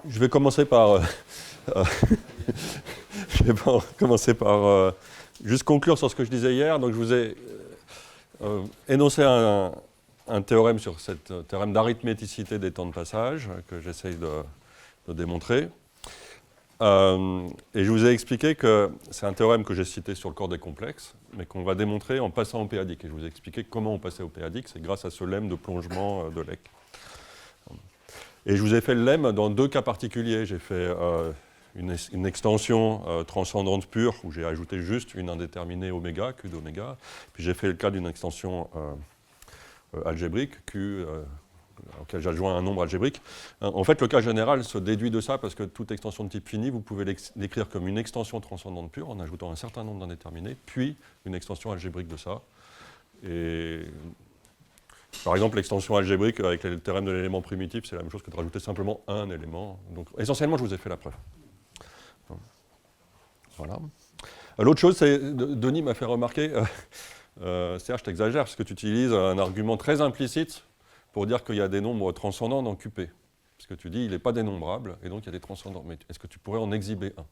je vais commencer par, juste conclure sur ce que je disais hier. Donc, je vous ai énoncé un théorème sur ce théorème d'arithméticité des temps de passage que j'essaye de démontrer. Et je vous ai expliqué que c'est un théorème que j'ai cité sur le corps des complexes, mais qu'on va démontrer en passant au p-adique. Et je vous ai expliqué comment on passait au p-adique, c'est grâce à ce lemme de plongement de Leck. Et je vous ai fait le lemme dans deux cas particuliers. J'ai fait une extension transcendante pure, où j'ai ajouté juste une indéterminée oméga, Q d'oméga. Puis j'ai fait le cas d'une extension algébrique, Q, auquel j'adjoins un nombre algébrique. En fait, le cas général se déduit de ça, parce que toute extension de type fini, vous pouvez l'écrire comme une extension transcendante pure, en ajoutant un certain nombre d'indéterminés, puis une extension algébrique de ça. Et par exemple, l'extension algébrique avec le théorème de l'élément primitif, c'est la même chose que de rajouter simplement un élément. Donc, essentiellement, je vous ai fait la preuve. Voilà. L'autre chose, c'est Denis m'a fait remarquer, Serge, t'exagères, parce que tu utilises un argument très implicite pour dire qu'il y a des nombres transcendants dans QP. Parce que tu dis, il n'est pas dénombrable, et donc il y a des transcendants. Mais est-ce que tu pourrais en exhiber un?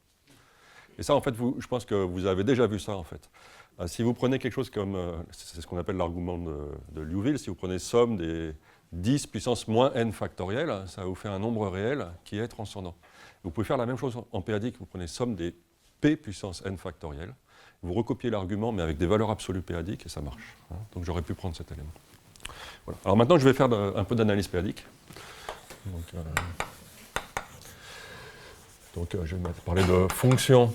Et ça, en fait, je pense que vous avez déjà vu ça, en fait. Si vous prenez quelque chose comme, c'est ce qu'on appelle l'argument de Liouville, si vous prenez somme des 10 puissance moins n factoriel, ça va vous faire un nombre réel qui est transcendant. Vous pouvez faire la même chose en p-adique, vous prenez somme des p puissance n factoriel, vous recopiez l'argument, mais avec des valeurs absolues p-adique, et ça marche. Donc j'aurais pu prendre cet élément. Voilà. Alors maintenant, je vais faire un peu d'analyse p-adique. Donc je vais parler de fonctions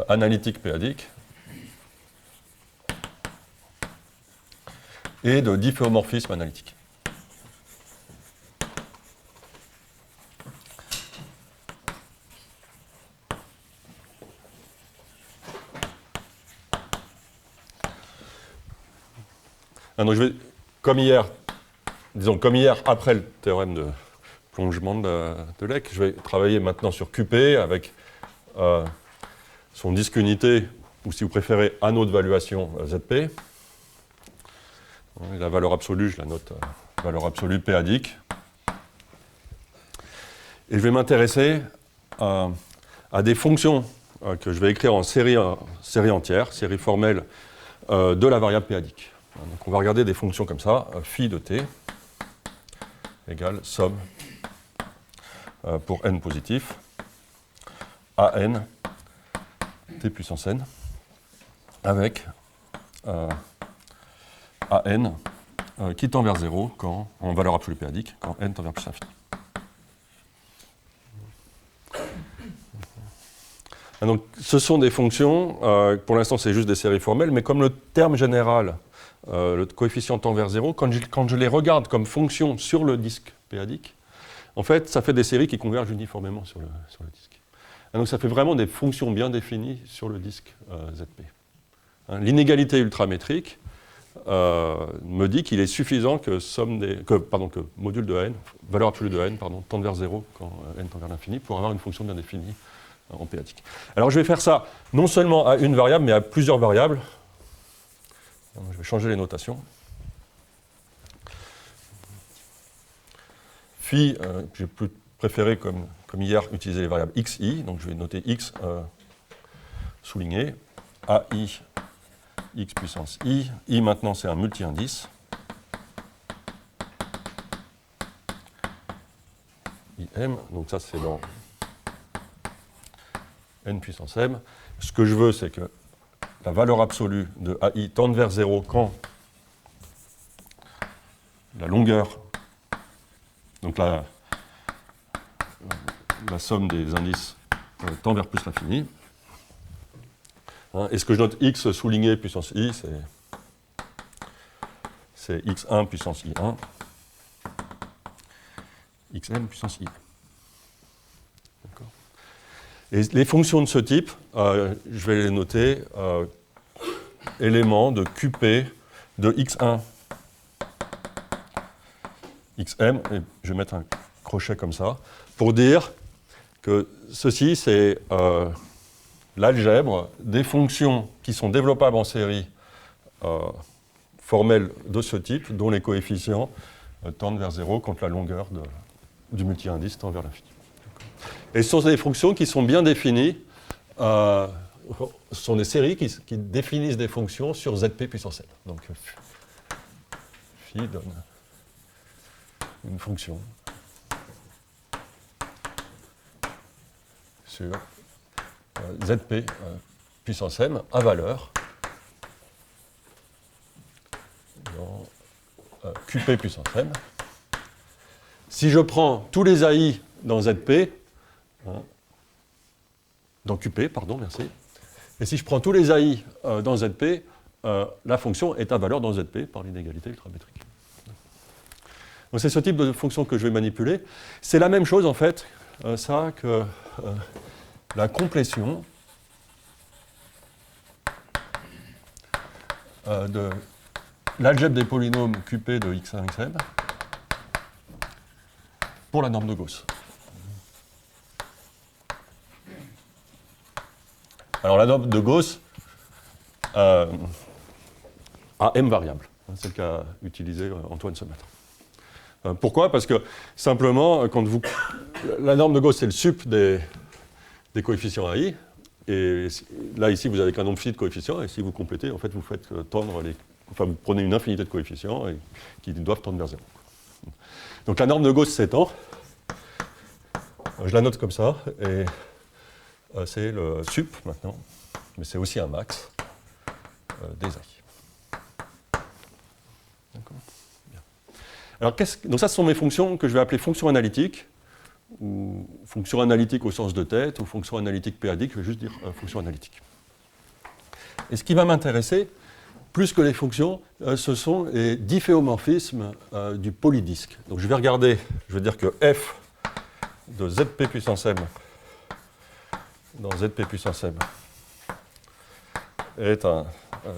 analytiques p-adiques et de difféomorphisme analytique. Donc je vais, comme hier, après le théorème de plongement de Leck, je vais travailler maintenant sur QP avec son disque unité, ou si vous préférez, anneau de valuation ZP. La valeur absolue, je la note valeur absolue p-adique. Et je vais m'intéresser à des fonctions que je vais écrire en série entière, série formelle de la variable p-adique. Donc on va regarder des fonctions comme ça, phi de t égale somme pour n positif, an t puissance n, avec an qui tend vers 0 quand, en valeur absolue p-adique, quand n tend vers plus l'infini. Donc ce sont des fonctions, pour l'instant c'est juste des séries formelles, mais comme le terme général, le coefficient tend vers 0, quand je les regarde comme fonction sur le disque p-adique, en fait, ça fait des séries qui convergent uniformément sur le disque. Et donc ça fait vraiment des fonctions bien définies sur le disque ZP. L'inégalité ultramétrique me dit qu'il est suffisant que module de n, valeur absolue de n, tende vers 0 quand n tend vers l'infini, pour avoir une fonction bien définie en p-adique. Alors je vais faire ça non seulement à une variable, mais à plusieurs variables. Je vais changer les notations. Phi, j'ai préféré, comme hier, utiliser les variables x, i. Donc je vais noter x souligné. AI, x puissance i. I maintenant c'est un multi-indice. IM, donc ça c'est dans n puissance m. Ce que je veux, c'est que la valeur absolue de AI tende vers 0 quand la longueur, donc la somme des indices tend vers plus l'infini. Et ce que je note x souligné puissance i, c'est x1 puissance i1, xn puissance i. Et les fonctions de ce type, je vais les noter éléments de QP de x1, xm, et je vais mettre un crochet comme ça, pour dire que ceci, c'est l'algèbre des fonctions qui sont développables en série formelles de ce type dont les coefficients tendent vers 0 quand la longueur du multi-indice tend vers l'infini. Et ce sont des fonctions qui sont bien définies. Ce sont des séries qui définissent des fonctions sur Zp puissance n. Donc, phi donne une fonction sur Zp puissance m à valeur dans Qp puissance m. Si je prends tous les AI dans Zp, dans Qp, pardon, merci, et si je prends tous les AI dans Zp, la fonction est à valeur dans Zp par l'inégalité ultramétrique. Donc c'est ce type de fonction que je vais manipuler. C'est la même chose en fait, ça, que la complétion de l'algèbre des polynômes Qp de x1, xm pour la norme de Gauss. Alors la norme de Gauss a m variables. C'est le qu'a utilisé Antoine ce matin. Pourquoi? Parce que simplement, la norme de Gauss, c'est le sup des coefficients AI. Et là, ici, vous avez qu'un nombre fini de coefficients. Et si vous complétez, en fait, vous faites tendre vous prenez une infinité de coefficients qui doivent tendre vers 0. Donc la norme de Gauss s'étend. Je la note comme ça. Et c'est le sup maintenant. Mais c'est aussi un max des AI. D'accord. Alors, donc ça, ce sont mes fonctions que je vais appeler fonctions analytiques, ou fonctions analytiques au sens de tête, ou fonctions analytiques péadiques, je vais juste dire fonctions analytiques. Et ce qui va m'intéresser, plus que les fonctions, ce sont les difféomorphismes du polydisque. Donc je vais regarder, je vais dire que f de Zp puissance m dans Zp puissance m est un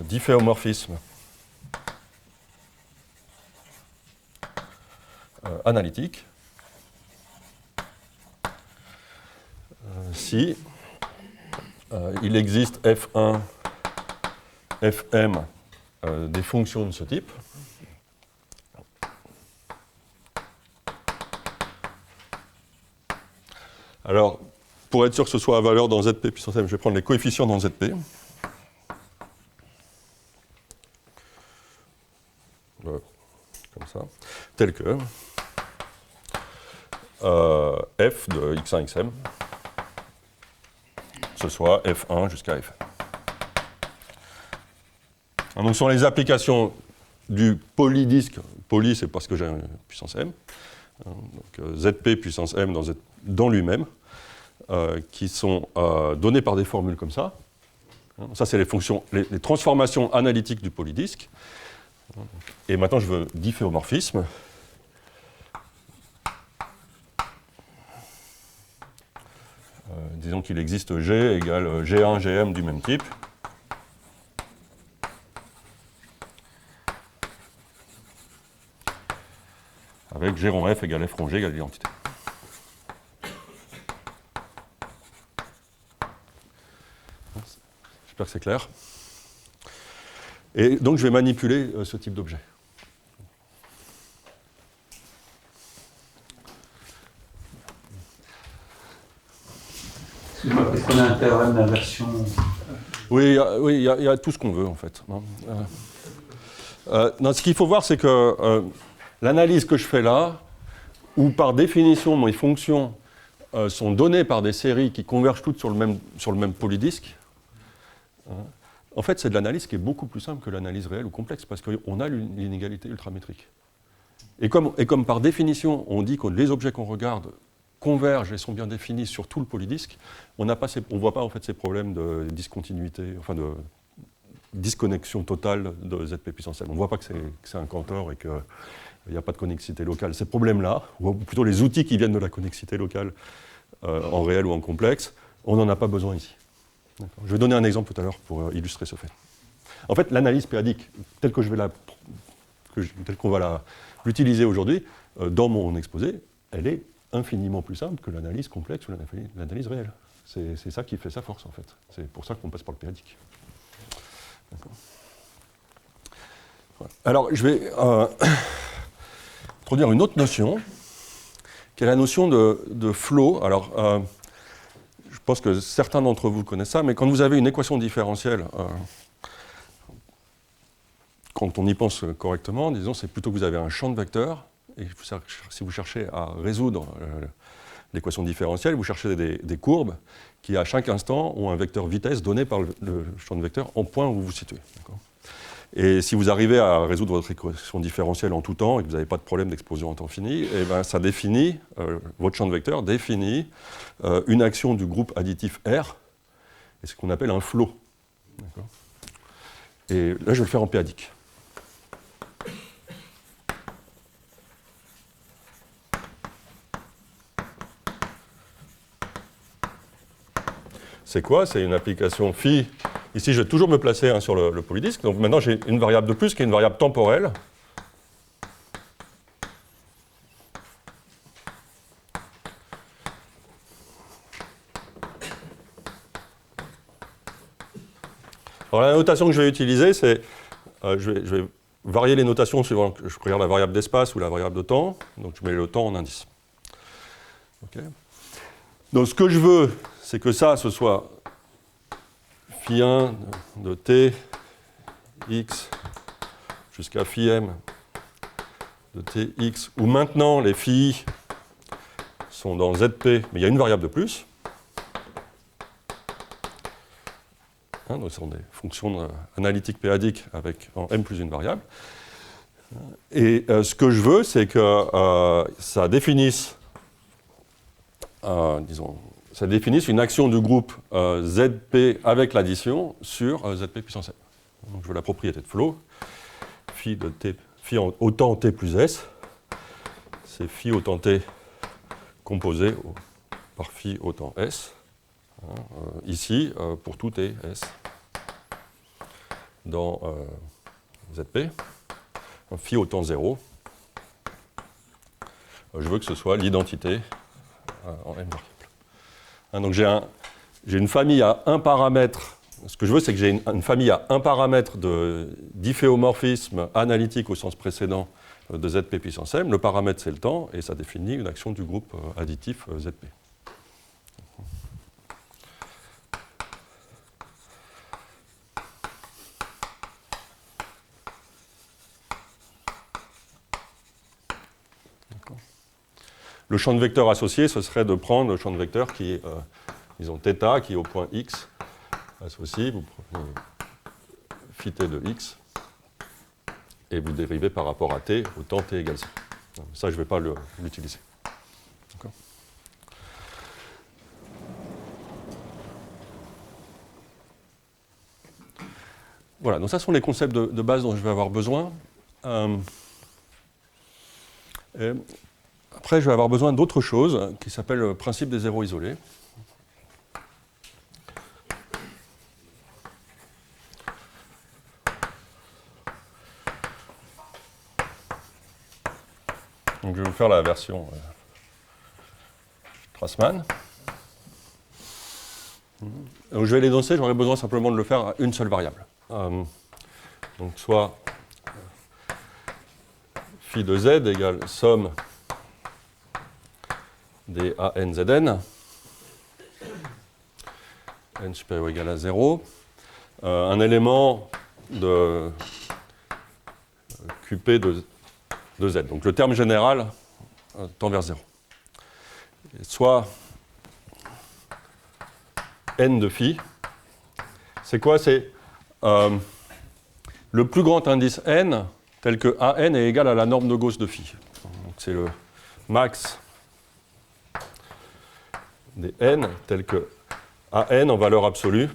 difféomorphisme analytique si il existe f1, fm des fonctions de ce type. Alors, pour être sûr que ce soit à valeur dans Zp puissance m, je vais prendre les coefficients dans Zp. Comme ça, tel que f de x1, xm, ce soit f1 jusqu'à fn. Donc, ce sont les applications du polydisque. Poly, c'est parce que j'ai une puissance m. Donc, Zp puissance m dans lui-même, qui sont données par des formules comme ça. Ça, c'est les fonctions, les transformations analytiques du polydisque. Et maintenant, je veux difféomorphisme. Disons qu'il existe G égale G1, Gm du même type. Avec G rond F égale F rond G égale l'identité. J'espère que c'est clair. Et donc, je vais manipuler ce type d'objet. Excuse-moi, est-ce qu'on a un théorème d'inversion? Oui, il y a tout ce qu'on veut, en fait. Non, ce qu'il faut voir, c'est que l'analyse que je fais là, où par définition, mes fonctions sont données par des séries qui convergent toutes sur le même polydisque, en fait, c'est de l'analyse qui est beaucoup plus simple que l'analyse réelle ou complexe, parce qu'on a l'inégalité ultramétrique. Et comme par définition, on dit que les objets qu'on regarde convergent et sont bien définis sur tout le polydisque, on ne voit pas en fait ces problèmes de discontinuité, enfin de disconnexion totale de Zp puissance m. On ne voit pas que c'est un Cantor et qu'il n'y a pas de connexité locale. Ces problèmes-là, ou plutôt les outils qui viennent de la connexité locale en réel ou en complexe, on n'en a pas besoin ici. Je vais donner un exemple tout à l'heure pour illustrer ce fait. En fait, l'analyse péadique, telle qu'on va l'utiliser aujourd'hui, dans mon exposé, elle est infiniment plus simple que l'analyse complexe ou l'analyse réelle. C'est ça qui fait sa force, en fait. C'est pour ça qu'on passe par le péadique. Voilà. Alors, je vais introduire une autre notion, qui est la notion de flow. Alors, je pense que certains d'entre vous connaissent ça, mais quand vous avez une équation différentielle, quand on y pense correctement, disons, c'est plutôt que vous avez un champ de vecteurs, et si vous cherchez à résoudre l'équation différentielle, vous cherchez des courbes qui, à chaque instant, ont un vecteur vitesse donné par le champ de vecteurs en point où vous vous situez. Et si vous arrivez à résoudre votre équation différentielle en tout temps et que vous n'avez pas de problème d'explosion en temps fini, et ben ça définit, votre champ de vecteurs définit une action du groupe additif R, et ce qu'on appelle un flow. Et là, je vais le faire en p-adique. C'est quoi? C'est une application phi. Ici, je vais toujours me placer sur le polydisque. Donc maintenant, j'ai une variable de plus qui est une variable temporelle. Alors la notation que je vais utiliser, c'est... je vais varier les notations suivant que je regarde la variable d'espace ou la variable de temps. Donc je mets le temps en indice. Okay. Donc ce que je veux, c'est que ça, ce soit phi 1 de t x jusqu'à phi m de t x, où maintenant les phi sont dans zp, mais il y a une variable de plus. Donc ce sont des fonctions analytiques p-adiques avec en m plus une variable. Et ce que je veux, c'est que ça définisse, ça définisse une action du groupe Zp avec l'addition sur Zp puissance n. Donc je veux la propriété de flow, phi de t, phi au temps t plus s, c'est phi au temps t composé par phi au temps s, ici pour tout t s dans Zp, phi au temps 0, je veux que ce soit l'identité en m variables. Donc j'ai une famille à un paramètre. Ce que je veux, c'est que j'ai une famille à un paramètre de difféomorphisme analytique au sens précédent de Zp puissance m. Le paramètre, c'est le temps, et ça définit une action du groupe additif Zp. Le champ de vecteur associé, ce serait de prendre le champ de vecteur qui est, disons, θ, qui est au point x, associé, vous prenez phi t de x, et vous dérivez par rapport à t au temps t égale 0. Ça, je ne vais pas l'utiliser. Voilà, donc ça sont les concepts de base dont je vais avoir besoin. Après, je vais avoir besoin d'autre chose qui s'appelle le principe des zéros isolés. Donc, je vais vous faire la version Strassmann. Donc, je vais l'énoncer, j'aurai besoin simplement de le faire à une seule variable. Donc, soit phi de z égale somme des ANZN, n supérieur ou égal à 0, un élément de QP de z. Donc le terme général tend vers 0. Soit n de phi. C'est quoi? C'est le plus grand indice n tel que AN est égal à la norme de Gauss de phi. C'est le max des n tel que AN en valeur absolue,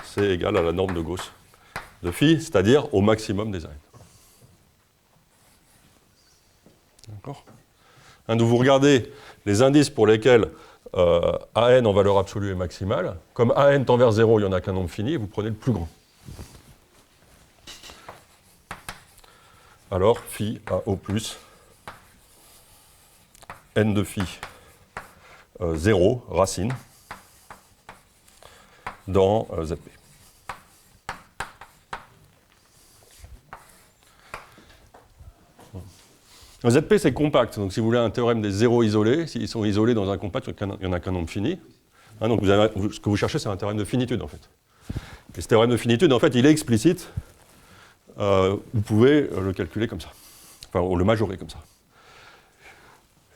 c'est égal à la norme de Gauss de phi, c'est-à-dire au maximum des AN. D'accord? Donc vous regardez les indices pour lesquels AN en valeur absolue est maximale. Comme AN tend vers 0, il n'y en a qu'un nombre fini, et vous prenez le plus grand. Alors, phi à O plus, n de phi 0, racine, dans Zp. ZP, c'est compact. Donc, si vous voulez un théorème des zéros isolés, s'ils sont isolés dans un compact, il n'y en a qu'un nombre fini. Hein, donc, ce que vous cherchez, c'est un théorème de finitude, en fait. Et ce théorème de finitude, en fait, il est explicite. Vous pouvez le calculer comme ça. Enfin, le majorer comme ça.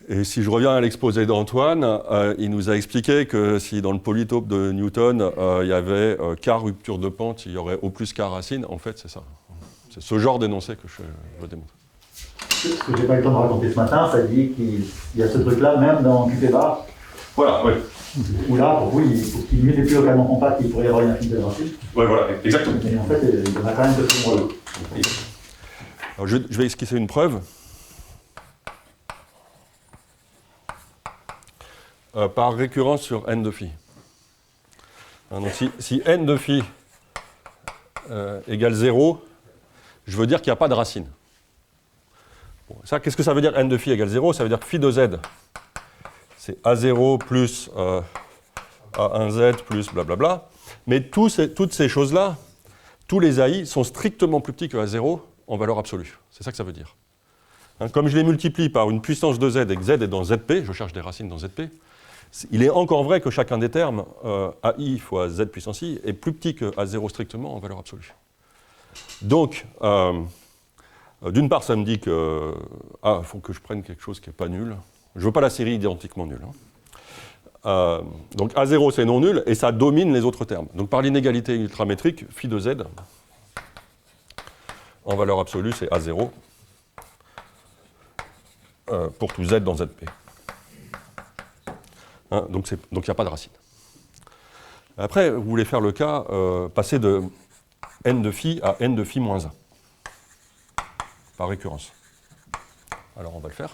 Et si je reviens à l'exposé d'Antoine, il nous a expliqué que si dans le polytope de Newton, il y avait k rupture de pente, il y aurait O plus k racine. En fait, c'est ça. C'est ce genre d'énoncé que je veux démontrer. Ce que j'ai pas eu le temps de raconter ce matin, ça dit qu'il y a ce truc-là même dans Qt bar. Voilà, oui. Où là, pour vous, il faut qu'il n'y ait plus localement compact, il pourrait y avoir une infinité de racines. Oui, voilà, exactement. Mais en fait, il y en a quand même de ce nombre-là. Alors, je vais esquisser une preuve. Par récurrence sur n de phi. Hein, donc si n de phi égale 0, je veux dire qu'il n'y a pas de racine. Bon, ça, qu'est-ce que ça veut dire n de phi égale 0? Ça veut dire que phi de z, c'est a0 plus a1z plus blablabla. Mais toutes ces choses-là, tous les AI sont strictement plus petits que a0 en valeur absolue. C'est ça que ça veut dire. Hein, comme je les multiplie par une puissance de z et que z est dans zp, je cherche des racines dans zp, il est encore vrai que chacun des termes, AI fois z puissance i, est plus petit que a0 strictement en valeur absolue. Donc, d'une part, ça me dit que il faut que je prenne quelque chose qui n'est pas nul. Je ne veux pas la série identiquement nulle. Hein. Donc A0, c'est non nul, et ça domine les autres termes. Donc par l'inégalité ultramétrique, phi de z, en valeur absolue, c'est A0, pour tout z dans zp. Hein, donc il n'y a pas de racine. Après, vous voulez faire le cas, passer de n de phi à n de phi moins 1, par récurrence. Alors on va le faire.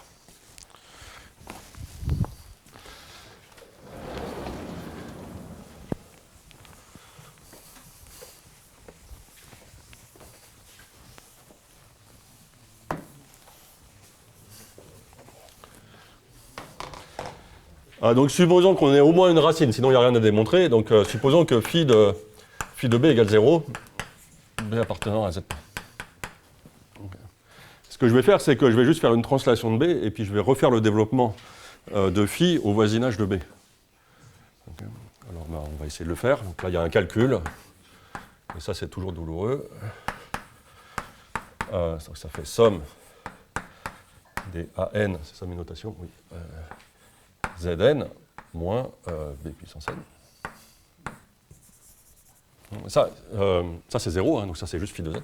Donc supposons qu'on ait au moins une racine, sinon il n'y a rien à démontrer. Donc supposons que phi de b égale 0, b appartenant à z. Ce que je vais faire, c'est que je vais juste faire une translation de b, et puis je vais refaire le développement de phi au voisinage de b. Okay. Alors on va essayer de le faire. Donc là, il y a un calcul, et ça c'est toujours douloureux. Donc ça fait somme des AN, c'est ça mes notations, oui. Zn moins b puissance n. Ça c'est 0, hein, donc ça c'est juste phi de z.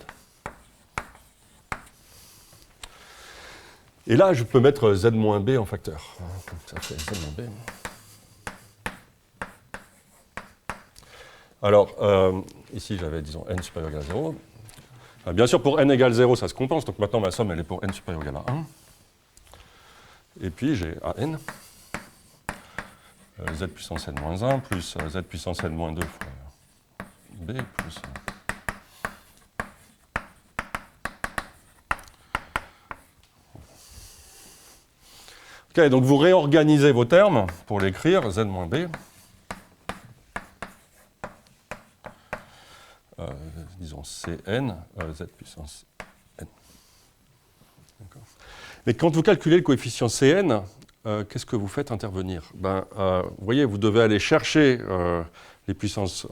Et là, je peux mettre z moins b en facteur. Donc ça fait z moins b. Alors, ici j'avais, disons, n supérieur égal à 0. Bien sûr, pour n égale 0, ça se compense. Donc maintenant, ma somme, elle est pour n supérieur égal à 1. Et puis, j'ai an. Z puissance n moins 1 plus Z puissance n moins 2 fois B plus... Ok, donc vous réorganisez vos termes pour l'écrire, Z moins B. Disons Cn, Z puissance n. Mais quand vous calculez le coefficient Cn, qu'est-ce que vous faites intervenir? Vous voyez, vous devez aller chercher les puissances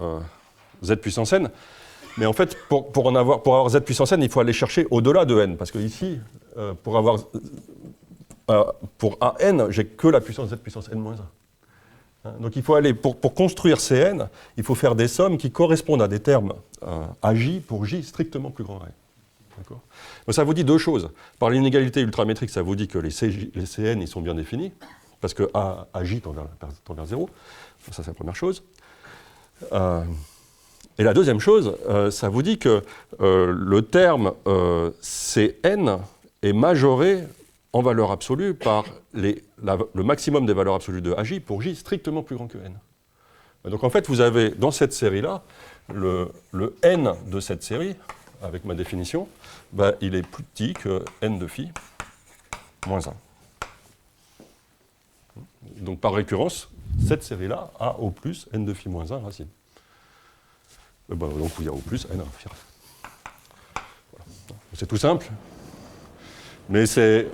z puissance n, mais en fait, pour avoir z puissance n, il faut aller chercher au-delà de n, parce que ici, pour an, j'ai que la puissance z puissance n moins 1. Donc il faut aller, pour construire Cn, il faut faire des sommes qui correspondent à des termes AJ pour J strictement plus grand. D'accord. Donc ça vous dit deux choses. Par l'inégalité ultramétrique, ça vous dit que les Cn ils sont bien définis, parce que AJ tend vers 0. Ça, c'est la première chose. Et la deuxième chose, ça vous dit que le terme Cn est majoré en valeur absolue par le maximum des valeurs absolues de AJ pour J strictement plus grand que n. Donc en fait, vous avez dans cette série-là, le n de cette série, avec ma définition, il est plus petit que n de phi moins 1. Donc par récurrence, cette série-là a au plus n de phi moins 1 racine. Donc il y a au plus n phi racine. Voilà. C'est tout simple, mais c'est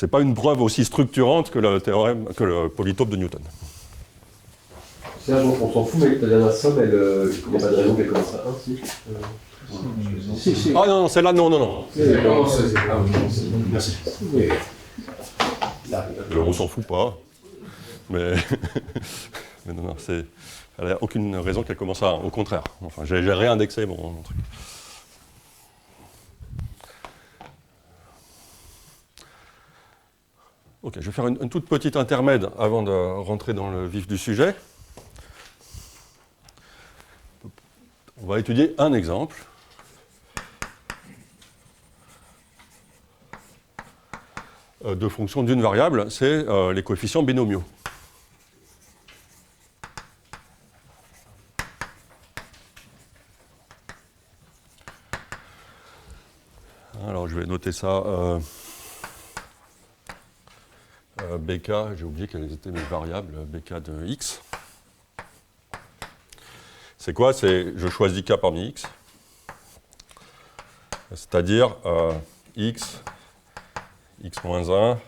c'est pas une preuve aussi structurante que le théorème, que le polytope de Newton. Serge, on s'en fout, mais la dernière somme, il n'y a pas de raison qu'elle commence à 1, si. Si. Ah non, celle-là, non. Merci. On s'en fout pas. Mais, mais non, elle n'a aucune raison qu'elle commence à 1, au contraire. Enfin, j'ai réindexé mon truc. Ok, je vais faire une toute petite intermède avant de rentrer dans le vif du sujet. On va étudier un exemple. De fonction d'une variable, c'est les coefficients binomiaux. Alors je vais noter ça. BK, j'ai oublié quelles étaient mes variables, BK de x. C'est quoi? C'est je choisis k parmi x. C'est-à-dire x, x moins 1,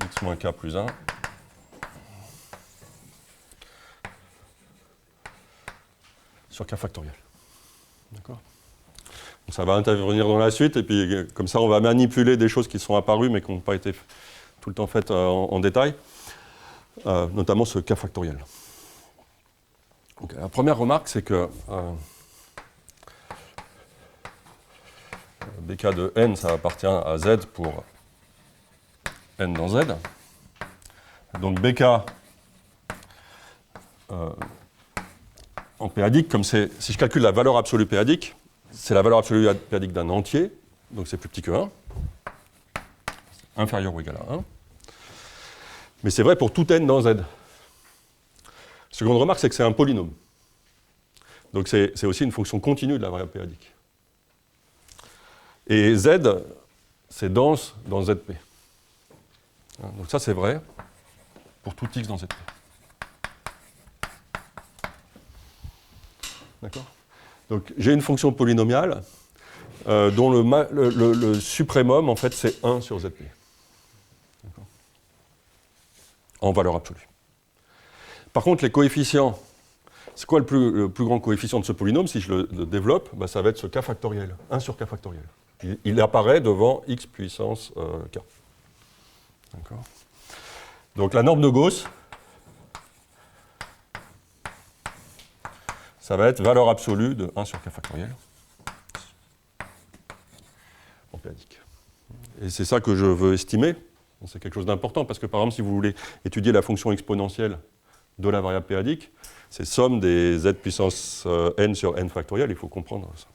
x moins k plus 1. Sur k factoriel. D'accord? Ça va intervenir dans la suite, et puis comme ça, on va manipuler des choses qui sont apparues, mais qui n'ont pas été tout le temps faites en détail, notamment ce k factoriel. Okay. La première remarque, c'est que bk de n, ça appartient à z pour n dans z. Donc bk en péadique, comme si je calcule la valeur absolue péadique, c'est la valeur absolue péadique d'un entier, donc c'est plus petit que 1, inférieur ou égal à 1. Mais c'est vrai pour tout n dans z. Seconde remarque, c'est que c'est un polynôme. Donc c'est aussi une fonction continue de la variable péadique. Et z, c'est dense dans zp. Donc ça, c'est vrai pour tout x dans zp. D'accord ? Donc j'ai une fonction polynomiale dont le suprémum, en fait, c'est 1 sur zp. En valeur absolue. Par contre, les coefficients, c'est quoi le plus grand coefficient de ce polynôme? Si je le développe, bah, ça va être ce k factoriel, 1 sur k factoriel. Il apparaît devant x puissance k. D'accord. Donc la norme de Gauss, ça va être valeur absolue de 1 sur k factoriel en péadique. Et c'est ça que je veux estimer. C'est quelque chose d'important parce que, par exemple, si vous voulez étudier la fonction exponentielle de la variable péadique, c'est somme des z puissance n sur n factoriel, il faut comprendre ça.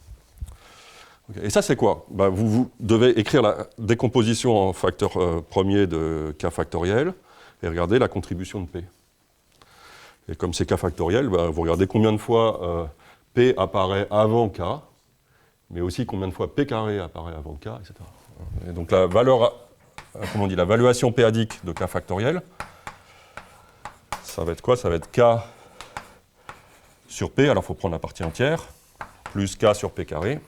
Okay. Et ça, c'est quoi? Ben, vous devez écrire la décomposition en facteur premier de k factoriel et regarder la contribution de p. Et comme c'est k factoriel, ben, vous regardez combien de fois p apparaît avant k, mais aussi combien de fois p carré apparaît avant k, etc. Et donc la valeur, comment on dit, la valuation péadique de k factoriel, ça va être quoi? Ça va être k sur p, alors il faut prendre la partie entière, plus k sur p carré,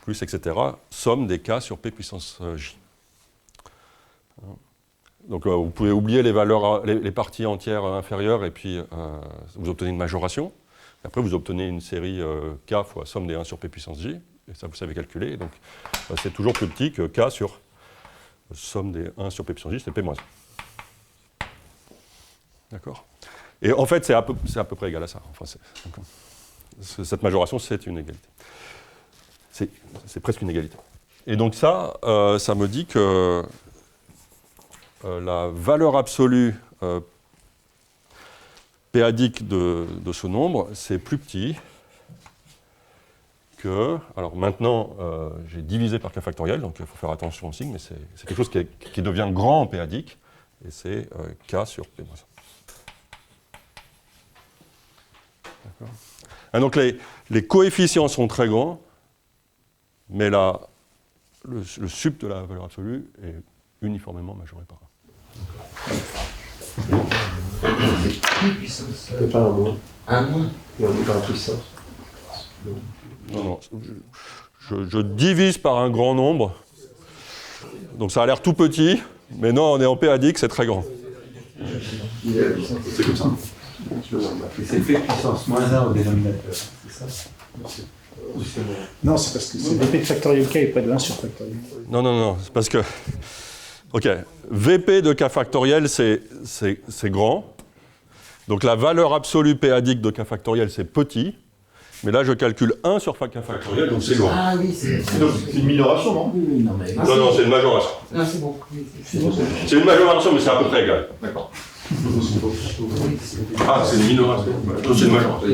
plus etc., somme des k sur p puissance j. Donc vous pouvez oublier les valeurs, les parties entières inférieures, et puis vous obtenez une majoration. Et après vous obtenez une série k fois somme des 1 sur p puissance j, et ça vous savez calculer. Donc c'est toujours plus petit que k sur somme des 1 sur p puissance j, c'est p moins 1. D'accord? Et en fait, c'est à peu près égal à ça. Enfin, cette majoration, c'est une égalité. C'est presque une égalité. Et donc ça, ça me dit que la valeur absolue péadique de ce nombre, c'est plus petit que... Alors maintenant, j'ai divisé par k factoriel, donc il faut faire attention au signe, mais c'est quelque chose qui devient grand en péadique, et c'est k sur p moins 1. D'accord. Ah, donc les coefficients sont très grands, mais le sup de la valeur absolue est uniformément majoré par 1. C'est pas un moins. Un moins. Et on est par la puissance. Non, je divise par un grand nombre. Donc ça a l'air tout petit, mais non, on est en p-adique, c'est très grand. C'est comme ça. Et c'est P puissance moins 1 au dénominateur, c'est ça? Non, c'est parce que c'est VP de factoriel K et pas de 1 sur factoriel. Non, c'est parce que... Ok, VP de K factoriel, c'est grand. Donc la valeur absolue p-adique de K factoriel, c'est petit. Mais là, je calcule 1 sur K factoriel, donc c'est loin. Ah oui, c'est une minoration, non? oui, non, mais... Non, c'est une majoration. Non, c'est bon. C'est une majoration, mais c'est à peu près égal. D'accord. Ah, c'est une minoration. C'est une majoration.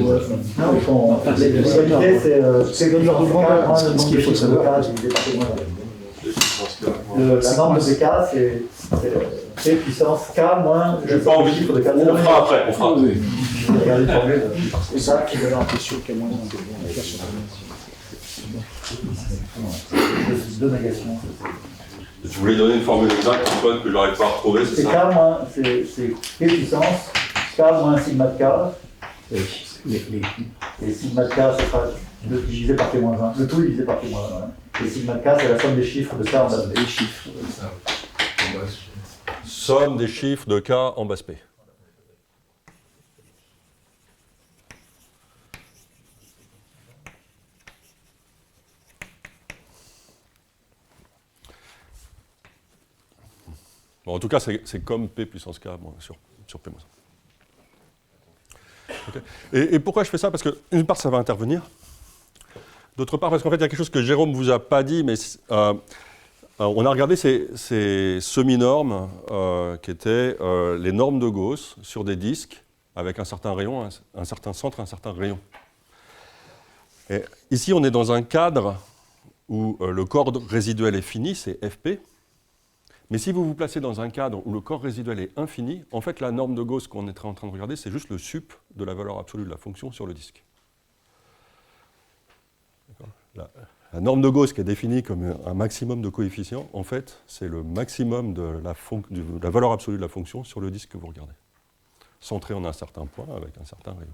Non, ils font... L'égalité, c'est le genre de grand nombre de chiffres de K divisé par P moins 1. La norme de K, c'est P puissance K moins J'ai pas envie. chiffre de K. On fera après, on fera. Regardez la formule. C'est ça qui veut un sur K moins 1. Deux négations. Je voulais donner une formule exacte, Antoine, que je n'arrive pas à retrouver, c'est C'est ça? K moins, c'est P puissance, K moins sigma de K. Et sigma de K, ce sera le divisé par P moins 1. Le tout divisé par P moins 1. Et sigma de K, c'est la somme des chiffres de K en base P. Somme des chiffres de K en base P. Bon, en tout cas, c'est comme P puissance K sur P moins 1. Okay. Et pourquoi je fais ça? Parce que, d'une part, ça va intervenir. D'autre part, parce qu'en fait, il y a quelque chose que Jérôme ne vous a pas dit, mais on a regardé ces semi-normes qui étaient les normes de Gauss sur des disques avec un certain rayon, un certain centre, un certain rayon. Et ici, on est dans un cadre où le corps résiduel est fini, c'est Fp. Mais si vous vous placez dans un cadre où le corps résiduel est infini, en fait, la norme de Gauss qu'on est en train de regarder, c'est juste le sup de la valeur absolue de la fonction sur le disque. La norme de Gauss qui est définie comme un maximum de coefficients, en fait, c'est le maximum de la valeur absolue de la fonction sur le disque que vous regardez, centré en un certain point avec un certain rayon.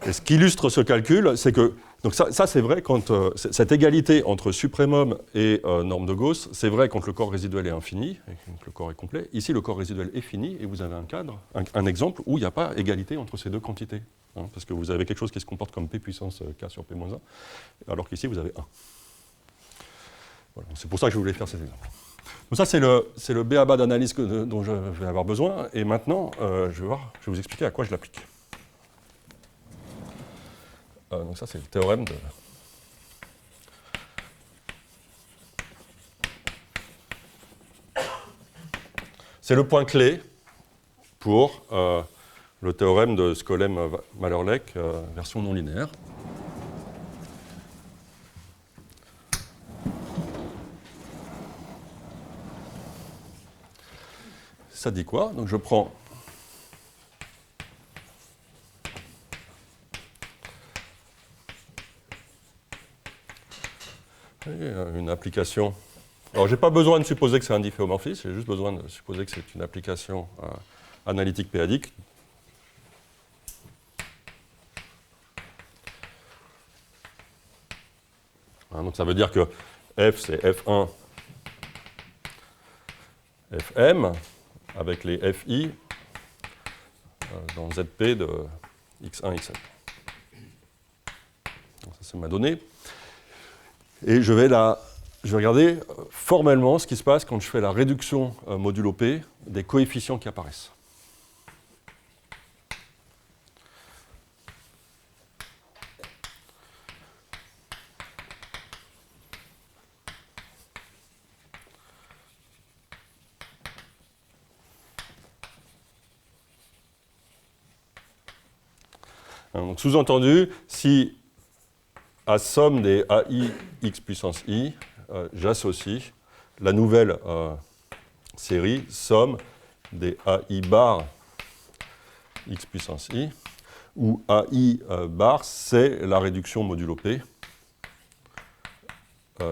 Et ce qui illustre ce calcul, c'est que, donc ça c'est vrai quand, cette égalité entre suprémum et norme de Gauss, c'est vrai quand le corps résiduel est infini, et quand le corps est complet. Ici, le corps résiduel est fini, et vous avez un cadre, un exemple où il n'y a pas égalité entre ces deux quantités. Hein, parce que vous avez quelque chose qui se comporte comme P puissance K sur P moins 1, alors qu'ici, vous avez 1. Voilà, c'est pour ça que je voulais faire cet exemple. Donc ça, c'est le b.a.-ba d'analyse dont je vais avoir besoin, et maintenant, je vais vous expliquer à quoi je l'applique. Donc ça, c'est le théorème de... C'est le point clé pour le théorème de Skolem-Malherlek, version non linéaire. Ça dit quoi? Donc je prends... une application. Alors, je n'ai pas besoin de supposer que c'est un difféomorphisme, j'ai juste besoin de supposer que c'est une application analytique p-adique. Donc, ça veut dire que f, c'est f1, fm, avec les fi dans zp de x1, xn. Donc, ça, c'est ma donnée. Et je vais regarder formellement ce qui se passe quand je fais la réduction modulo P des coefficients qui apparaissent. Donc, sous-entendu, si à somme des AI x puissance i, j'associe la nouvelle série somme des AI bar x puissance i, où AI bar, c'est la réduction modulo P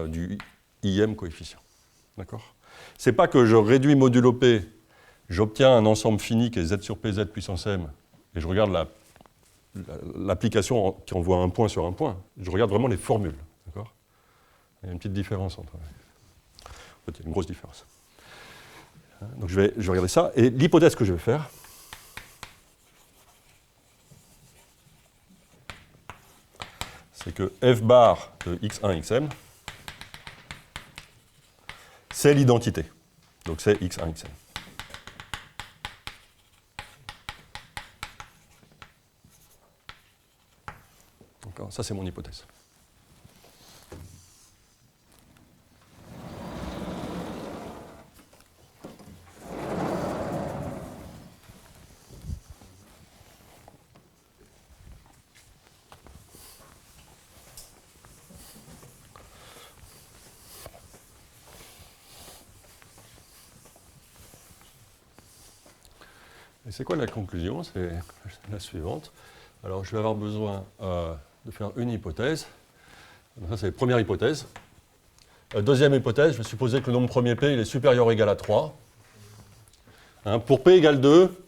du IM coefficient. D'accord ? C'est pas que je réduis modulo P, j'obtiens un ensemble fini qui est z sur pz puissance m, et je regarde l'application qui envoie un point sur un point. Je regarde vraiment les formules. D'accord ? Il y a une petite différence entre... En fait, il y a une grosse différence. Donc je vais regarder ça. Et l'hypothèse que je vais faire, c'est que f bar de x1, xm, c'est l'identité. Donc c'est x1, xm. D'accord ? Ça, c'est mon hypothèse. Et c'est quoi la conclusion? C'est la suivante. Alors, je vais avoir besoin de faire une hypothèse. Ça, c'est la première hypothèse. Deuxième hypothèse, je vais supposer que le nombre premier P il est supérieur ou égal à 3. Pour P égale 2,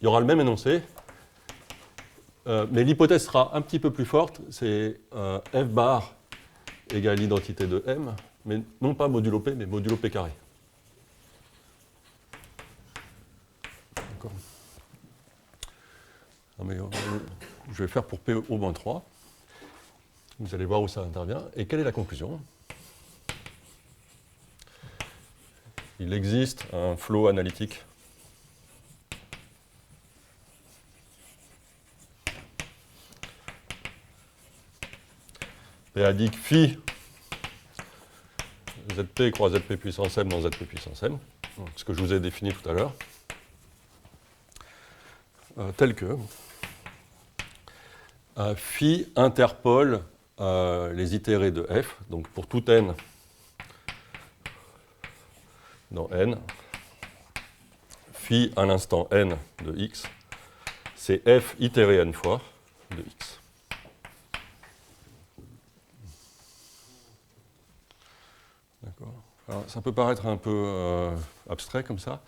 il y aura le même énoncé. Mais l'hypothèse sera un petit peu plus forte. C'est F bar égale l'identité de M, mais non pas modulo P, mais modulo P carré. D'accord. Mais, je vais faire pour P au moins 3. Vous allez voir où ça intervient. Et quelle est la conclusion? Il existe un flot analytique périodique phi Zp croix Zp puissance m dans Zp puissance m, ce que je vous ai défini tout à l'heure, tel que phi interpole les itérés de f, donc pour tout n dans n, phi à l'instant n de x, c'est f itéré n fois de x. D'accord. Alors, ça peut paraître un peu abstrait comme ça.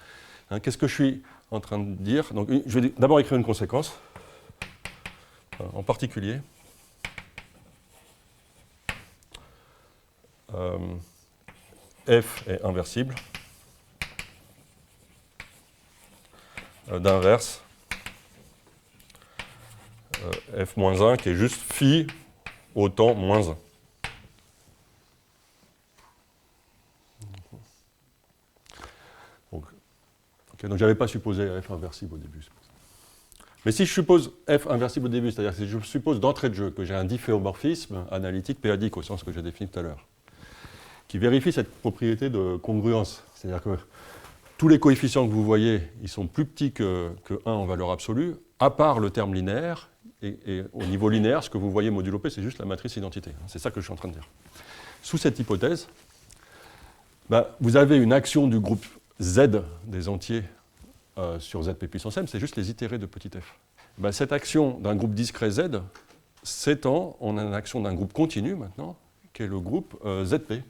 Qu'est-ce que je suis en train de dire? Donc, je vais d'abord écrire une conséquence. En particulier, f est inversible d'inverse f-1 qui est juste phi au temps moins 1. Donc je n'avais pas supposé f inversible au début. Mais si je suppose f inversible au début, c'est-à-dire que si je suppose d'entrée de jeu que j'ai un difféomorphisme analytique périodique au sens que j'ai défini tout à l'heure, qui vérifie cette propriété de congruence, c'est-à-dire que tous les coefficients que vous voyez, ils sont plus petits que 1 en valeur absolue, à part le terme linéaire, et au niveau linéaire, ce que vous voyez modulo P, c'est juste la matrice identité. C'est ça que je suis en train de dire. Sous cette hypothèse, vous avez une action du groupe Z des entiers sur Zp puissance m, c'est juste les itérés de petit f. Cette action d'un groupe discret Z s'étend en une action d'un groupe continu maintenant, qui est le groupe Zp.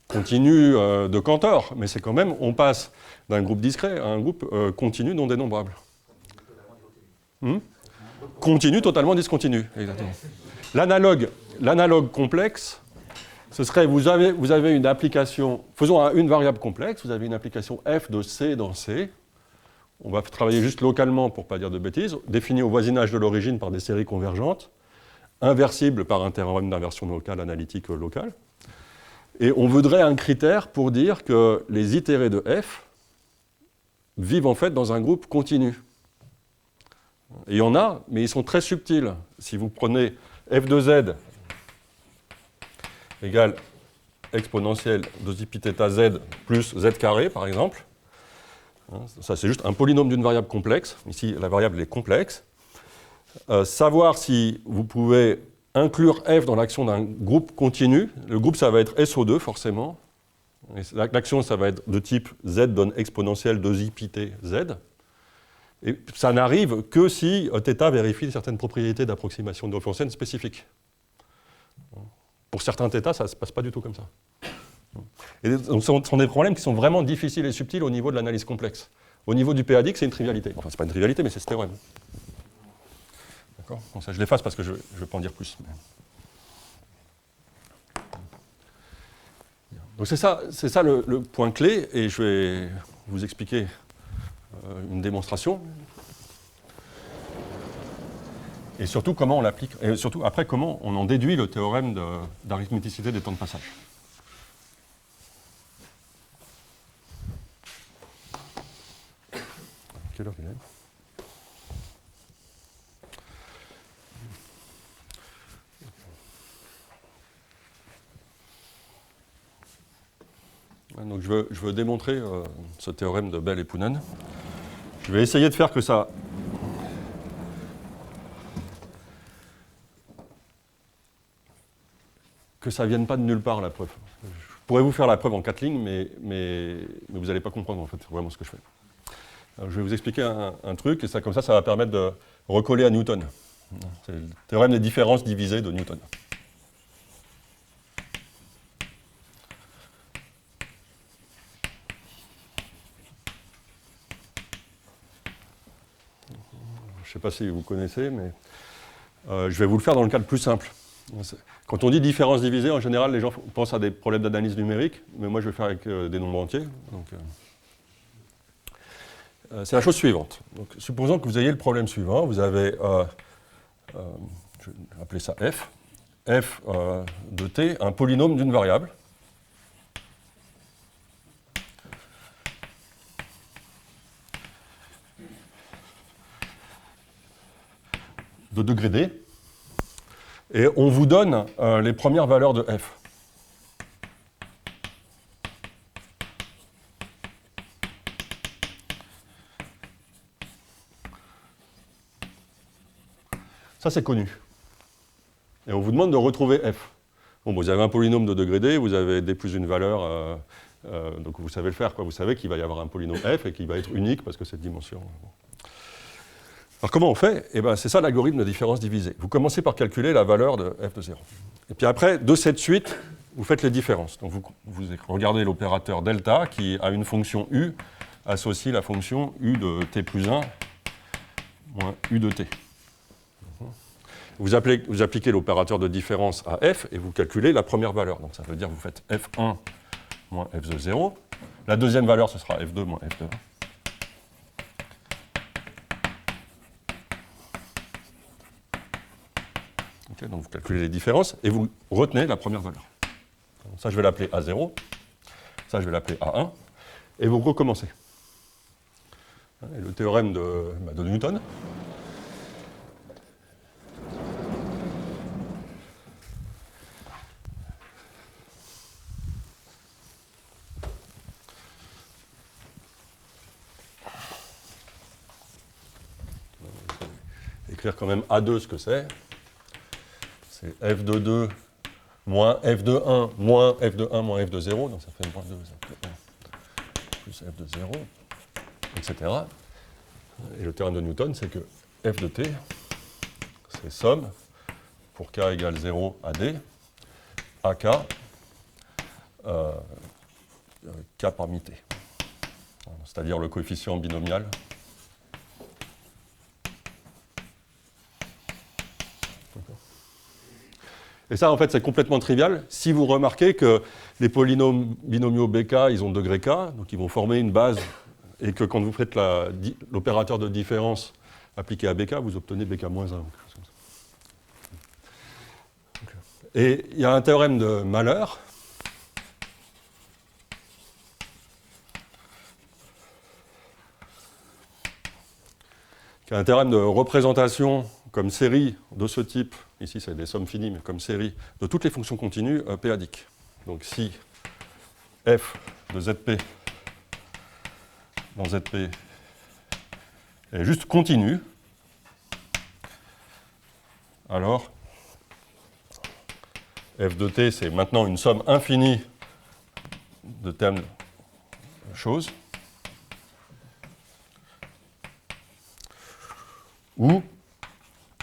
Continu de Cantor, mais c'est quand même, on passe d'un groupe discret à un groupe continu non dénombrable. Continu totalement discontinu, exactement. L'analogue complexe, ce serait, vous avez une application, faisons une variable complexe, vous avez une application f de C dans C, on va travailler juste localement pour ne pas dire de bêtises, définie au voisinage de l'origine par des séries convergentes, inversible par un théorème d'inversion locale, analytique locale, et on voudrait un critère pour dire que les itérés de f vivent en fait dans un groupe continu. Et il y en a, mais ils sont très subtils. Si vous prenez f de z égale exponentielle 2 pi θ z plus z carré, par exemple. Ça, c'est juste un polynôme d'une variable complexe. Ici, la variable est complexe. Savoir si vous pouvez inclure f dans l'action d'un groupe continu. Le groupe, ça va être SO2, forcément. L'action, ça va être de type z donne exponentielle 2i pi t z. Et ça n'arrive que si θ vérifie certaines propriétés d'approximation de Lorentzienne spécifiques. Pour certains θ, ça ne se passe pas du tout comme ça. Et donc, ce sont des problèmes qui sont vraiment difficiles et subtils au niveau de l'analyse complexe. Au niveau du périodique, c'est une trivialité. Enfin, ce n'est pas une trivialité, mais c'est ce théorème. D'accord ? Bon, ça, je l'efface parce que je ne vais pas en dire plus. Donc c'est ça le point clé, et je vais vous expliquer une démonstration. Et surtout comment on l'applique, et surtout après comment on en déduit le théorème d'arithméticité des temps de passage. Quelle heure il est ? Donc je veux démontrer ce théorème de Bell et Poonen. Je vais essayer de faire que ça vienne pas de nulle part, la preuve. Je pourrais vous faire la preuve en 4 lignes, mais vous n'allez pas comprendre en fait vraiment ce que je fais. Alors, je vais vous expliquer un truc, et comme ça va permettre de recoller à Newton. C'est le théorème des différences divisées de Newton. Je ne sais pas si vous connaissez, mais je vais vous le faire dans le cas le plus simple. Quand on dit différence divisée, en général, les gens pensent à des problèmes d'analyse numérique, mais moi je vais faire avec des nombres entiers. C'est la chose suivante. Donc, supposons que vous ayez le problème suivant. Vous avez, je vais appeler ça f, f de t, un polynôme d'une variable. De degré d. Et on vous donne les premières valeurs de f. Ça, c'est connu. Et on vous demande de retrouver f. Bon, vous avez un polynôme de degré d, vous avez d plus une valeur, donc vous savez le faire, quoi. Vous savez qu'il va y avoir un polynôme f et qu'il va être unique parce que c'est de dimension. Alors comment on fait ? Eh bien, c'est ça l'algorithme de différence divisée. Vous commencez par calculer la valeur de f de 0. Et puis après, de cette suite, vous faites les différences. Donc vous regardez l'opérateur delta qui a une fonction u, associe la fonction u de t plus 1 moins u de t. Vous appliquez l'opérateur de différence à f et vous calculez la première valeur. Donc ça veut dire que vous faites f1 moins f de 0. La deuxième valeur, ce sera f2 moins f de 1. Okay, donc vous calculez les différences et vous retenez la première valeur. Donc ça, je vais l'appeler A0. Ça, je vais l'appeler A1. Et vous recommencez. Et le théorème de Newton. Écrire quand même A2 ce que c'est. C'est f de 2 moins f de 1 moins f de 1 moins f de 0, donc ça fait moins 2 plus f de 0, etc. Et le théorème de Newton, c'est que f de t, c'est somme pour k égale 0 à d, à k, k parmi t. C'est-à-dire le coefficient binomial. Et ça, en fait, c'est complètement trivial si vous remarquez que les polynômes binomiaux bk, ils ont degré k, donc ils vont former une base, et que quand vous faites l'opérateur de différence appliqué à bk, vous obtenez bk-1. Et il y a un théorème de Mahler, qui est un théorème de représentation comme série de ce type, ici c'est des sommes finies, mais comme série de toutes les fonctions continues péadiques. Donc si f de zp dans zp est juste continue, alors f de t c'est maintenant une somme infinie de telles choses, où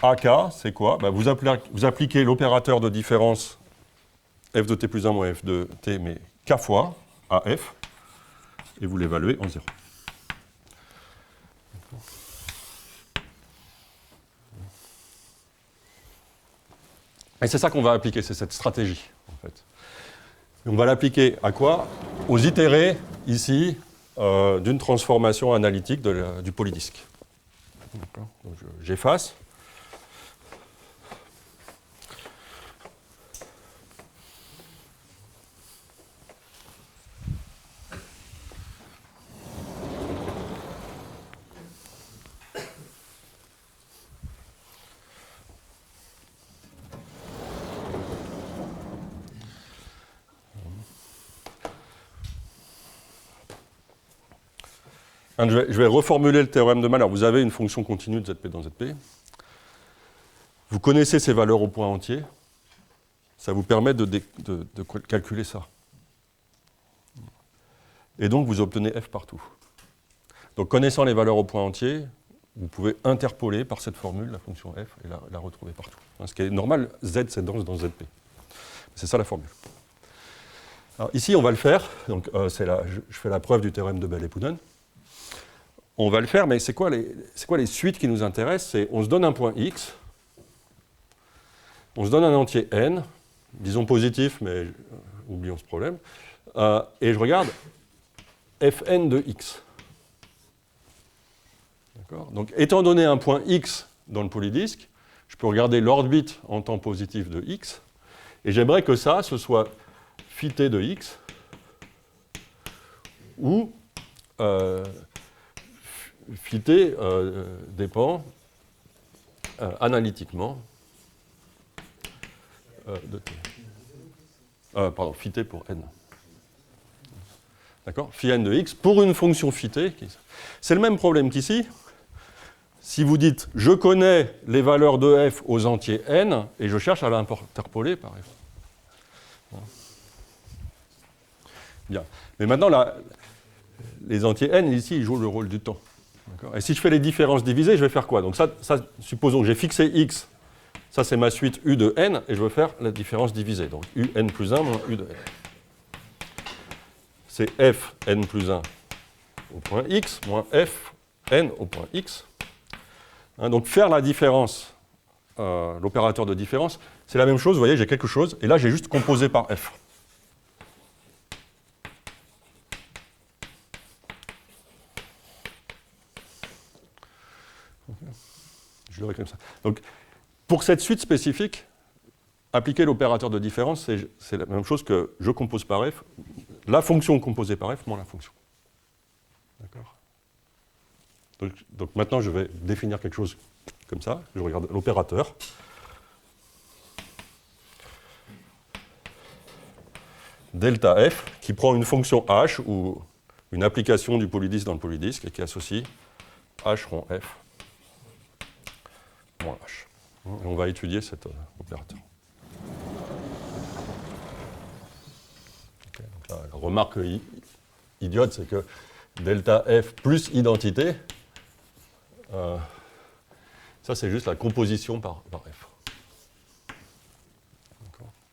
AK, c'est quoi ? Vous appliquez l'opérateur de différence f de t plus 1 moins f de t, mais k fois à f, et vous l'évaluez en 0. Et c'est ça qu'on va appliquer, c'est cette stratégie, en fait. Et on va l'appliquer à quoi? Aux itérés, ici, d'une transformation analytique du polydisque. Donc j'efface. Je vais reformuler le théorème de Malher. Vous avez une fonction continue de ZP dans ZP. Vous connaissez ces valeurs au point entier. Ça vous permet de calculer ça. Et donc, vous obtenez f partout. Donc, connaissant les valeurs au point entier, vous pouvez interpoler par cette formule la fonction f et la retrouver partout. Ce qui est normal, z, c'est dense dans ZP. C'est ça la formule. Alors, ici, on va le faire. Donc, je fais la preuve du théorème de Bell et Poonen. On va le faire, mais c'est quoi les suites qui nous intéressent? C'est on se donne un point x, on se donne un entier n, disons positif, mais oublions ce problème, et je regarde fn de x. D'accord? Donc, étant donné un point x dans le polydisque, je peux regarder l'orbite en temps positif de x, et j'aimerais que ça, ce soit phi t de x, ou phi t dépend analytiquement de t. Pardon, phi t pour n. D'accord? Phi n de x pour une fonction phi t. C'est le même problème qu'ici. Si vous dites je connais les valeurs de f aux entiers n et je cherche à l'interpoler par f. Bien. Mais maintenant, les entiers n ici, ils jouent le rôle du temps. Et si je fais les différences divisées, je vais faire quoi? Donc ça, supposons que j'ai fixé x, ça c'est ma suite u de n, et je veux faire la différence divisée. Donc un plus 1 moins u de n. C'est f n plus 1 au point x moins f n au point x. Donc faire la différence, l'opérateur de différence, c'est la même chose, vous voyez, j'ai quelque chose, et là j'ai juste composé par f. Je l'aurais comme ça. Donc, pour cette suite spécifique, appliquer l'opérateur de différence, c'est la même chose que je compose par f, la fonction composée par f moins la fonction. D'accord? Donc maintenant, je vais définir quelque chose comme ça. Je regarde l'opérateur. Delta f, qui prend une fonction h, ou une application du polydisque dans le polydisque, et qui associe h rond f moins h. Et on va étudier cet opérateur. Okay, donc la remarque idiote, c'est que delta f plus identité, ça c'est juste la composition par f.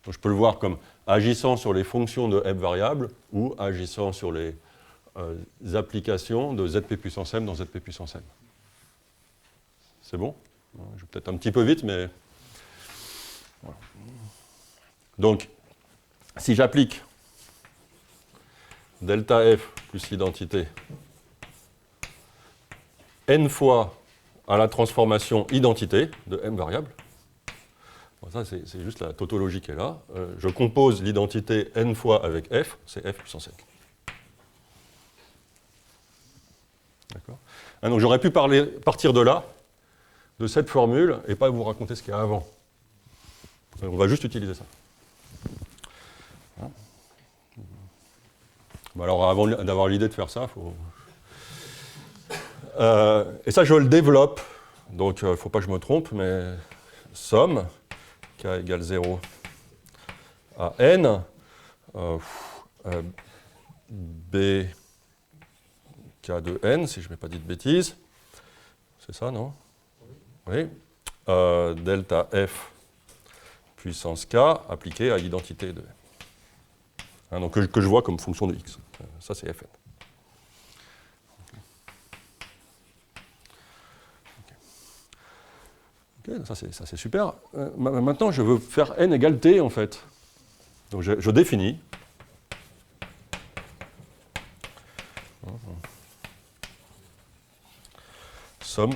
Donc je peux le voir comme agissant sur les fonctions de f variables ou agissant sur les applications de zp puissance m dans zp puissance m. C'est bon? Je vais peut-être un petit peu vite, mais... Voilà. Donc, si j'applique delta f plus identité n fois à la transformation identité de m variable, bon, ça c'est juste la tautologie qui est là, je compose l'identité n fois avec f, c'est f puissance n. D'accord? Donc j'aurais pu partir de là, de cette formule, et pas vous raconter ce qu'il y a avant. On va juste utiliser ça. Bon, alors avant d'avoir l'idée de faire ça, il faut... et ça, je le développe, donc il ne faut pas que je me trompe, mais somme, k égale 0 à n, b k de n, si je ne m'ai pas dit de bêtises. C'est ça, non? Oui. Delta f puissance k appliqué à l'identité de m. Donc que je vois comme fonction de x. Ça, c'est fn. Okay, ça c'est super. Maintenant, je veux faire n égale t, en fait. Donc je définis Somme.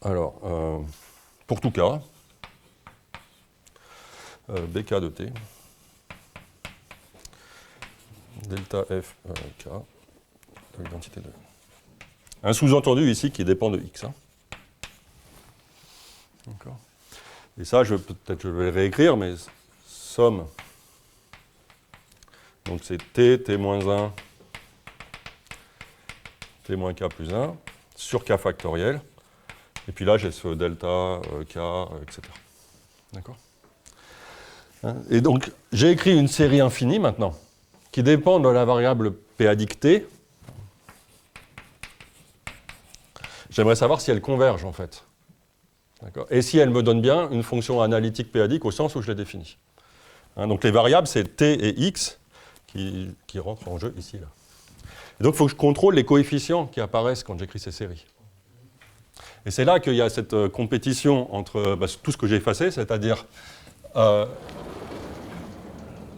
Alors, pour tout cas, bk de t, delta f k, de l'identité de. Un sous-entendu ici qui dépend de x. Hein. D'accord. Et ça, peut-être je vais le réécrire, mais somme. Donc c'est t, t-1, t-k plus 1, sur k factoriel. Et puis là, j'ai ce delta, k, etc. D'accord ? Et donc, j'ai écrit une série infinie maintenant, qui dépend de la variable p-adique t. J'aimerais savoir si elle converge, en fait. D'accord ? Et si elle me donne bien une fonction analytique p-adique au sens où je l'ai définie. Hein, donc les variables, c'est t et x qui rentrent en jeu ici. Là. Et donc, il faut que je contrôle les coefficients qui apparaissent quand j'écris ces séries. Et c'est là qu'il y a cette compétition entre tout ce que j'ai effacé, c'est-à-dire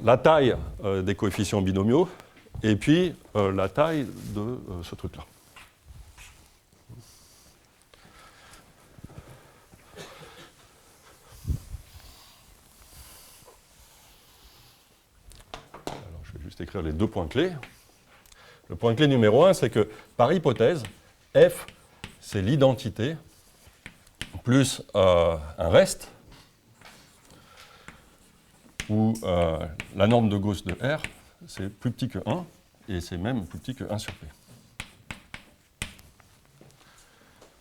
la taille des coefficients binomiaux et puis la taille de ce truc-là. Alors, je vais juste écrire les deux points clés. Le point clé numéro 1, c'est que par hypothèse, f, c'est l'identité plus un reste où la norme de Gauss de R, c'est plus petit que 1 et c'est même plus petit que 1 sur P.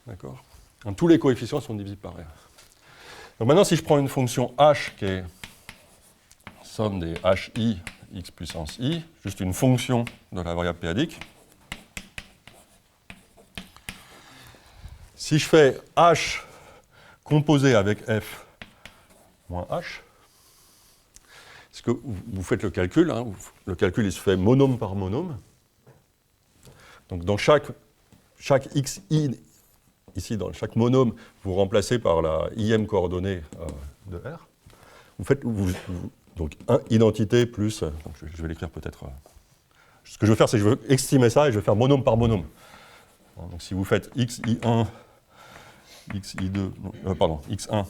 D'accord ? Tous les coefficients sont divisibles par R. Donc maintenant, si je prends une fonction h qui est somme des hi x puissance i, juste une fonction de la variable p-adique, si je fais h composé avec f moins h, est-ce que vous faites le calcul, hein, le calcul il se fait monome par monome. Donc dans chaque xi, ici dans chaque monome, vous remplacez par la ième coordonnée de R. Vous faites donc identité plus, donc je vais l'écrire peut-être. Ce que je veux faire, c'est que je veux estimer ça et je vais faire monome par monome. Donc si vous faites xi1, xi2, pardon, x1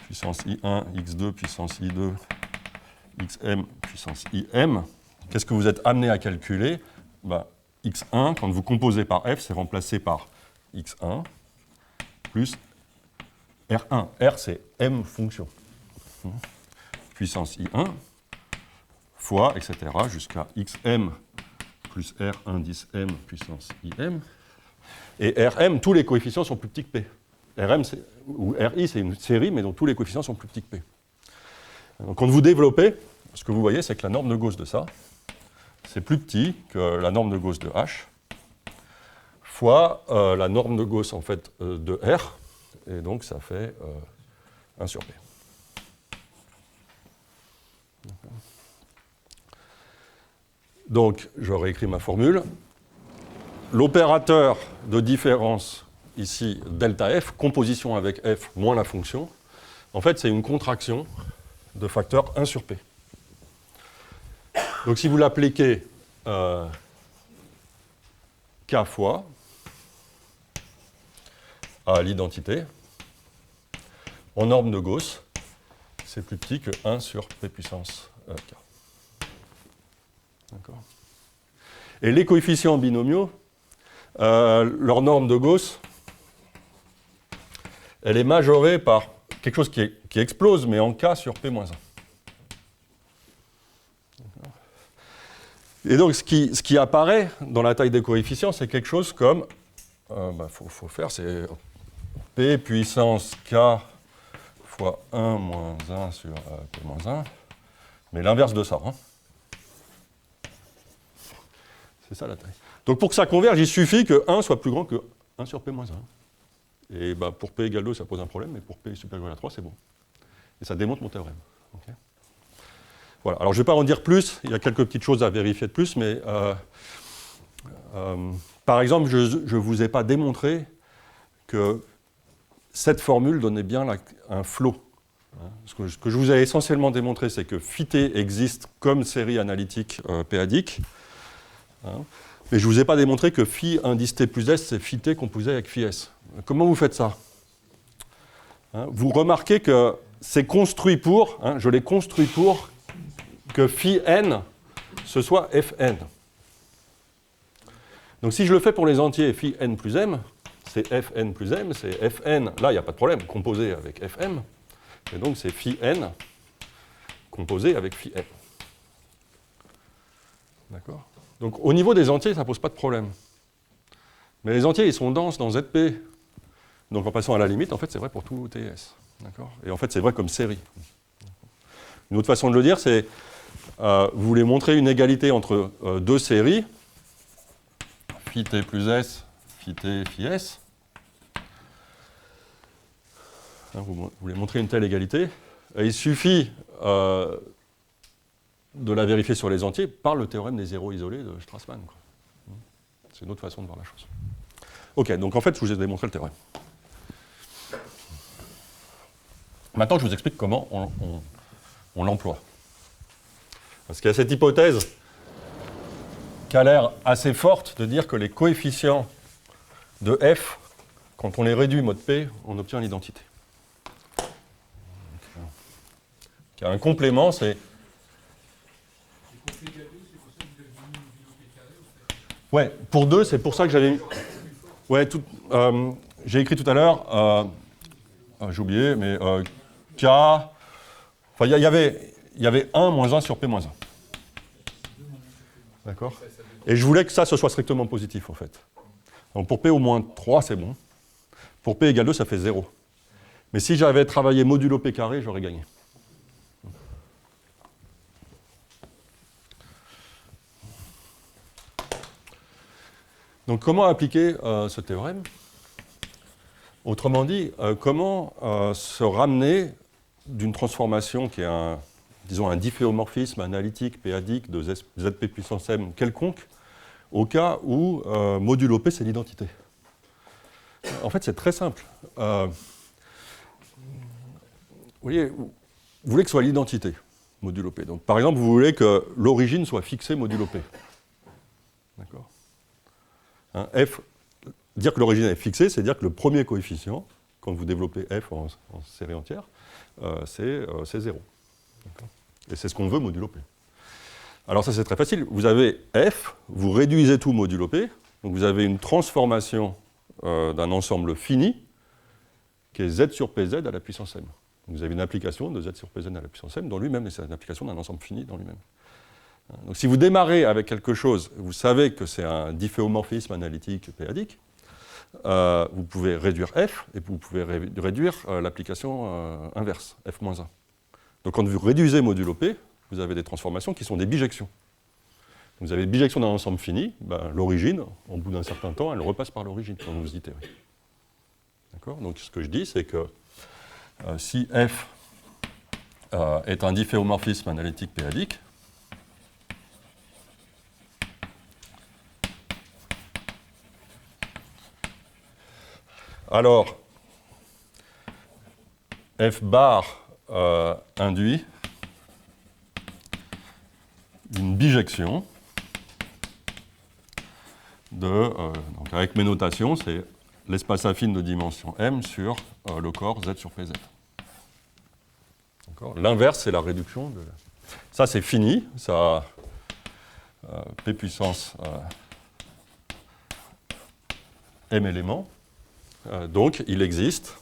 puissance i1, x2 puissance i2, xm puissance im, qu'est-ce que vous êtes amené à calculer ? X1, quand vous composez par f, c'est remplacé par x1 plus R1. R, c'est m fonction. Puissance i1 fois, etc., jusqu'à xm plus R indice m puissance im. Et Rm, tous les coefficients sont plus petits que P. Rm, ou Ri, c'est une série, mais dont tous les coefficients sont plus petits que P. Donc quand vous développez, ce que vous voyez, c'est que la norme de Gauss de ça, c'est plus petit que la norme de Gauss de H, fois la norme de Gauss, en fait, de R, et donc ça fait 1 sur P. Donc, je réécris ma formule. L'opérateur de différence, ici, delta f, composition avec f moins la fonction, en fait, c'est une contraction de facteur 1 sur P. Donc, si vous l'appliquez k fois à l'identité, en norme de Gauss, c'est plus petit que 1 sur P puissance k. D'accord. Et les coefficients binomiaux, leur norme de Gauss, elle est majorée par quelque chose qui explose, mais en k sur P-1. Et donc, ce qui apparaît dans la taille des coefficients, c'est quelque chose comme, faut faire, c'est P puissance k fois 1 moins 1 sur P-1, mais l'inverse de ça. Hein. C'est ça la taille. Donc pour que ça converge, il suffit que 1 soit plus grand que 1 sur P-1. Et pour P égale 2, ça pose un problème, mais pour P supérieur à 3, c'est bon. Et ça démontre mon théorème. Okay. Voilà. Alors je ne vais pas en dire plus, il y a quelques petites choses à vérifier de plus, mais par exemple, je ne vous ai pas démontré que cette formule donnait bien un flot. Ce que je vous ai essentiellement démontré, c'est que φt existe comme série analytique p-adique, Hein. Mais je ne vous ai pas démontré que phi indice t plus s, c'est phi t composé avec phi s. Comment vous faites ça? Hein, vous remarquez que c'est construit pour, hein, je l'ai construit pour que phi n, ce soit fn. Donc si je le fais pour les entiers phi n plus m, c'est fn plus m, c'est fn, là il n'y a pas de problème, composé avec fm, et donc c'est phi n composé avec phi m. D'accord? Donc au niveau des entiers, ça ne pose pas de problème. Mais les entiers, ils sont denses dans ZP. Donc en passant à la limite, en fait, c'est vrai pour tout TS. D'accord? Et en fait, c'est vrai comme série. Une autre façon de le dire, c'est vous voulez montrer une égalité entre deux séries, phi t plus s, phi t, phi s. Hein, vous voulez montrer une telle égalité. Et il suffit de la vérifier sur les entiers par le théorème des zéros isolés de Strassmann. C'est une autre façon de voir la chose. Ok, donc en fait, je vous ai démontré le théorème. Maintenant, je vous explique comment on l'emploie. Parce qu'il y a cette hypothèse qui a l'air assez forte de dire que les coefficients de f, quand on les réduit mode P, on obtient l'identité. Il y a un complément, c'est... Ouais, pour 2, c'est pour ça que j'avais mis... Ouais, j'ai écrit tout à l'heure, j'ai oublié, mais K... Enfin, il y avait 1 moins 1 sur P moins 1. D'accord? Et je voulais que ça, ce soit strictement positif, en fait. Donc pour P au moins 3, c'est bon. Pour P égale 2, ça fait 0. Mais si j'avais travaillé modulo P carré, j'aurais gagné. Donc comment appliquer ce théorème? Autrement dit, comment se ramener d'une transformation qui est disons un difféomorphisme analytique p-adique de zp puissance m quelconque au cas où modulo P c'est l'identité? En fait c'est très simple. Vous voulez que ce soit l'identité modulo P. Donc par exemple vous voulez que l'origine soit fixée modulo P. D'accord? Hein, f, dire que l'origine est fixée, c'est dire que le premier coefficient, quand vous développez f en série entière, c'est 0. Et c'est ce qu'on veut modulo P. Alors ça c'est très facile. Vous avez f, vous réduisez tout modulo P, donc vous avez une transformation d'un ensemble fini qui est z sur pz à la puissance m. Donc vous avez une application de z sur pz à la puissance m dans lui-même, et c'est une application d'un ensemble fini dans lui-même. Donc si vous démarrez avec quelque chose, vous savez que c'est un difféomorphisme analytique p-adique, vous pouvez réduire f et vous pouvez réduire l'application inverse, f-1. Donc quand vous réduisez modulo P, vous avez des transformations qui sont des bijections. Vous avez des bijections d'un ensemble fini, l'origine, au bout d'un certain temps, elle repasse par l'origine quand vous itérez. D'accord? Donc ce que je dis, c'est que si f est un difféomorphisme analytique p-adique, alors, f bar induit une bijection de, donc avec mes notations, c'est l'espace affine de dimension m sur le corps z sur pz. L'inverse, c'est la réduction de... Ça, c'est fini, ça p puissance m éléments. Donc, il existe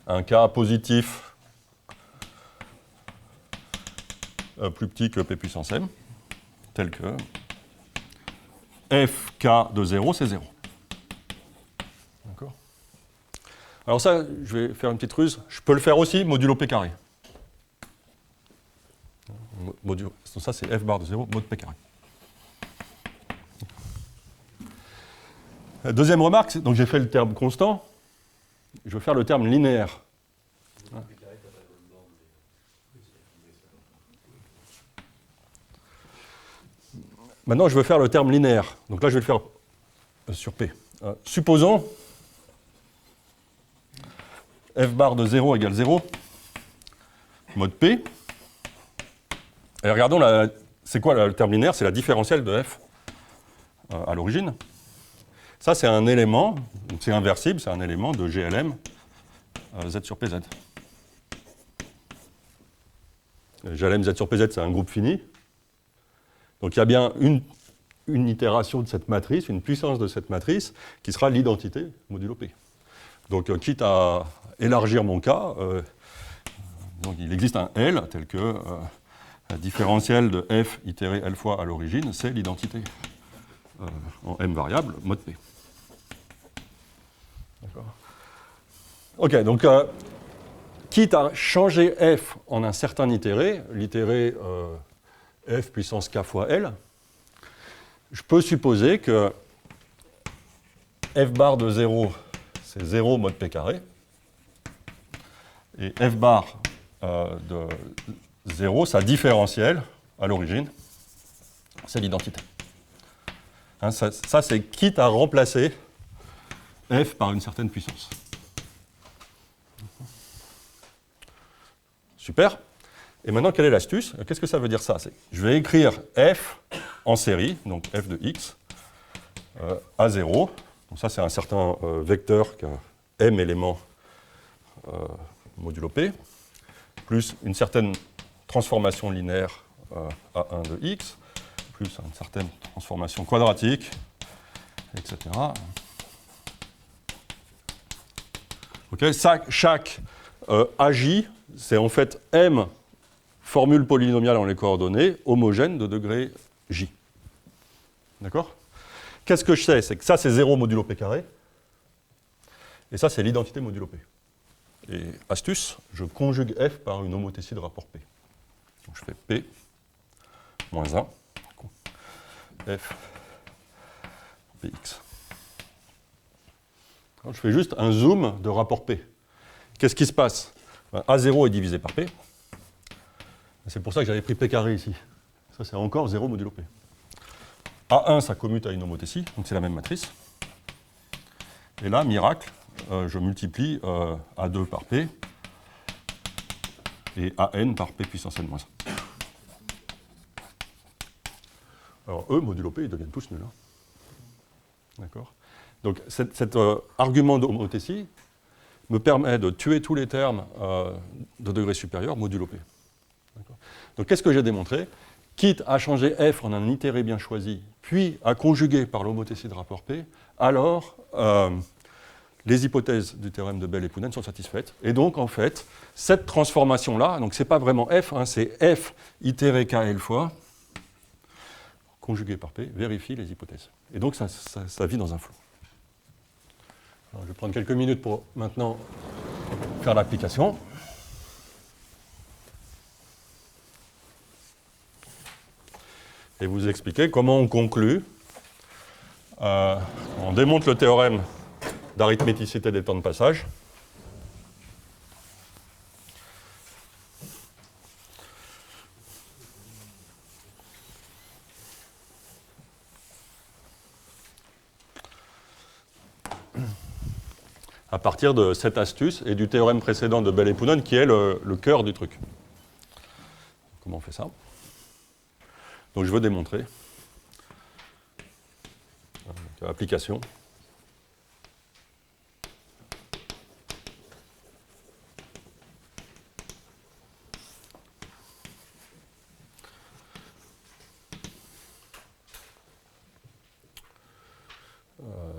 un cas positif plus petit que p puissance m, tel que fk de 0, c'est 0. D'accord? Alors ça, je vais faire une petite ruse. Je peux le faire aussi modulo p carré. Ça, c'est f bar de 0, mod p carré. Deuxième remarque, donc j'ai fait le terme constant, je vais faire le terme linéaire. Maintenant, je veux faire le terme linéaire. Donc là, je vais le faire sur P. Supposons f bar de 0 égale 0, mode P. Et regardons c'est quoi le terme linéaire? C'est la différentielle de f à l'origine. Ça, c'est un élément, donc c'est inversible, c'est un élément de GLM Z sur PZ. GLM Z sur PZ, c'est un groupe fini. Donc il y a bien une itération de cette matrice, une puissance de cette matrice, qui sera l'identité modulo P. Donc quitte à élargir mon cas, donc il existe un L tel que la différentielle de f itéré L fois à l'origine, c'est l'identité en m variable, mode P. D'accord. Ok, donc quitte à changer f en un certain itéré, l'itéré f puissance k fois L, je peux supposer que f bar de 0, c'est 0 mode P carré, et f bar de 0, sa différentielle à l'origine, c'est l'identité. Hein, ça c'est quitte à remplacer f par une certaine puissance. Super. Et maintenant, quelle est l'astuce? Qu'est-ce que ça veut dire ça? Je vais écrire f en série, donc f de x, à 0. Donc ça, c'est un certain vecteur qui a m éléments modulo p, plus une certaine transformation linéaire à 1 de x, plus une certaine transformation quadratique, etc. Okay, chaque AJ, c'est en fait m formule polynomiale en les coordonnées homogène de degré J. D'accord? Qu'est-ce que je sais? C'est que ça, c'est 0 modulo P carré, et ça, c'est l'identité modulo P. Et astuce, je conjugue f par une homothétie de rapport P. Donc je fais P moins 1, f Px. Alors, je fais juste un zoom de rapport P. Qu'est-ce qui se passe? A0 est divisé par P. C'est pour ça que j'avais pris P carré ici. Ça, c'est encore 0 modulo P. A1, ça commute à une homothétie, donc c'est la même matrice. Et là, miracle, je multiplie A2 par P et AN par P puissance N-1. Alors, eux, modulo P, ils deviennent tous nuls. Hein. D'accord? Donc, cet argument d'homothétie me permet de tuer tous les termes de degré supérieur modulo P. Donc, qu'est-ce que j'ai démontré? Quitte à changer f en un itéré bien choisi, puis à conjuguer par l'homothétie de rapport P, alors les hypothèses du théorème de Bell et Pounen sont satisfaites. Et donc, en fait, cette transformation-là, donc c'est pas vraiment f, hein, c'est f itéré kl fois, conjugué par P, vérifie les hypothèses. Et donc, ça vit dans un flot. Alors, je vais prendre quelques minutes pour maintenant faire l'application. Et vous expliquer comment on conclut. On démontre le théorème d'arithméticité des temps de passage. À partir de cette astuce et du théorème précédent de Bell et Pounen qui est le cœur du truc. Comment on fait ça? Donc je veux démontrer. Donc, application.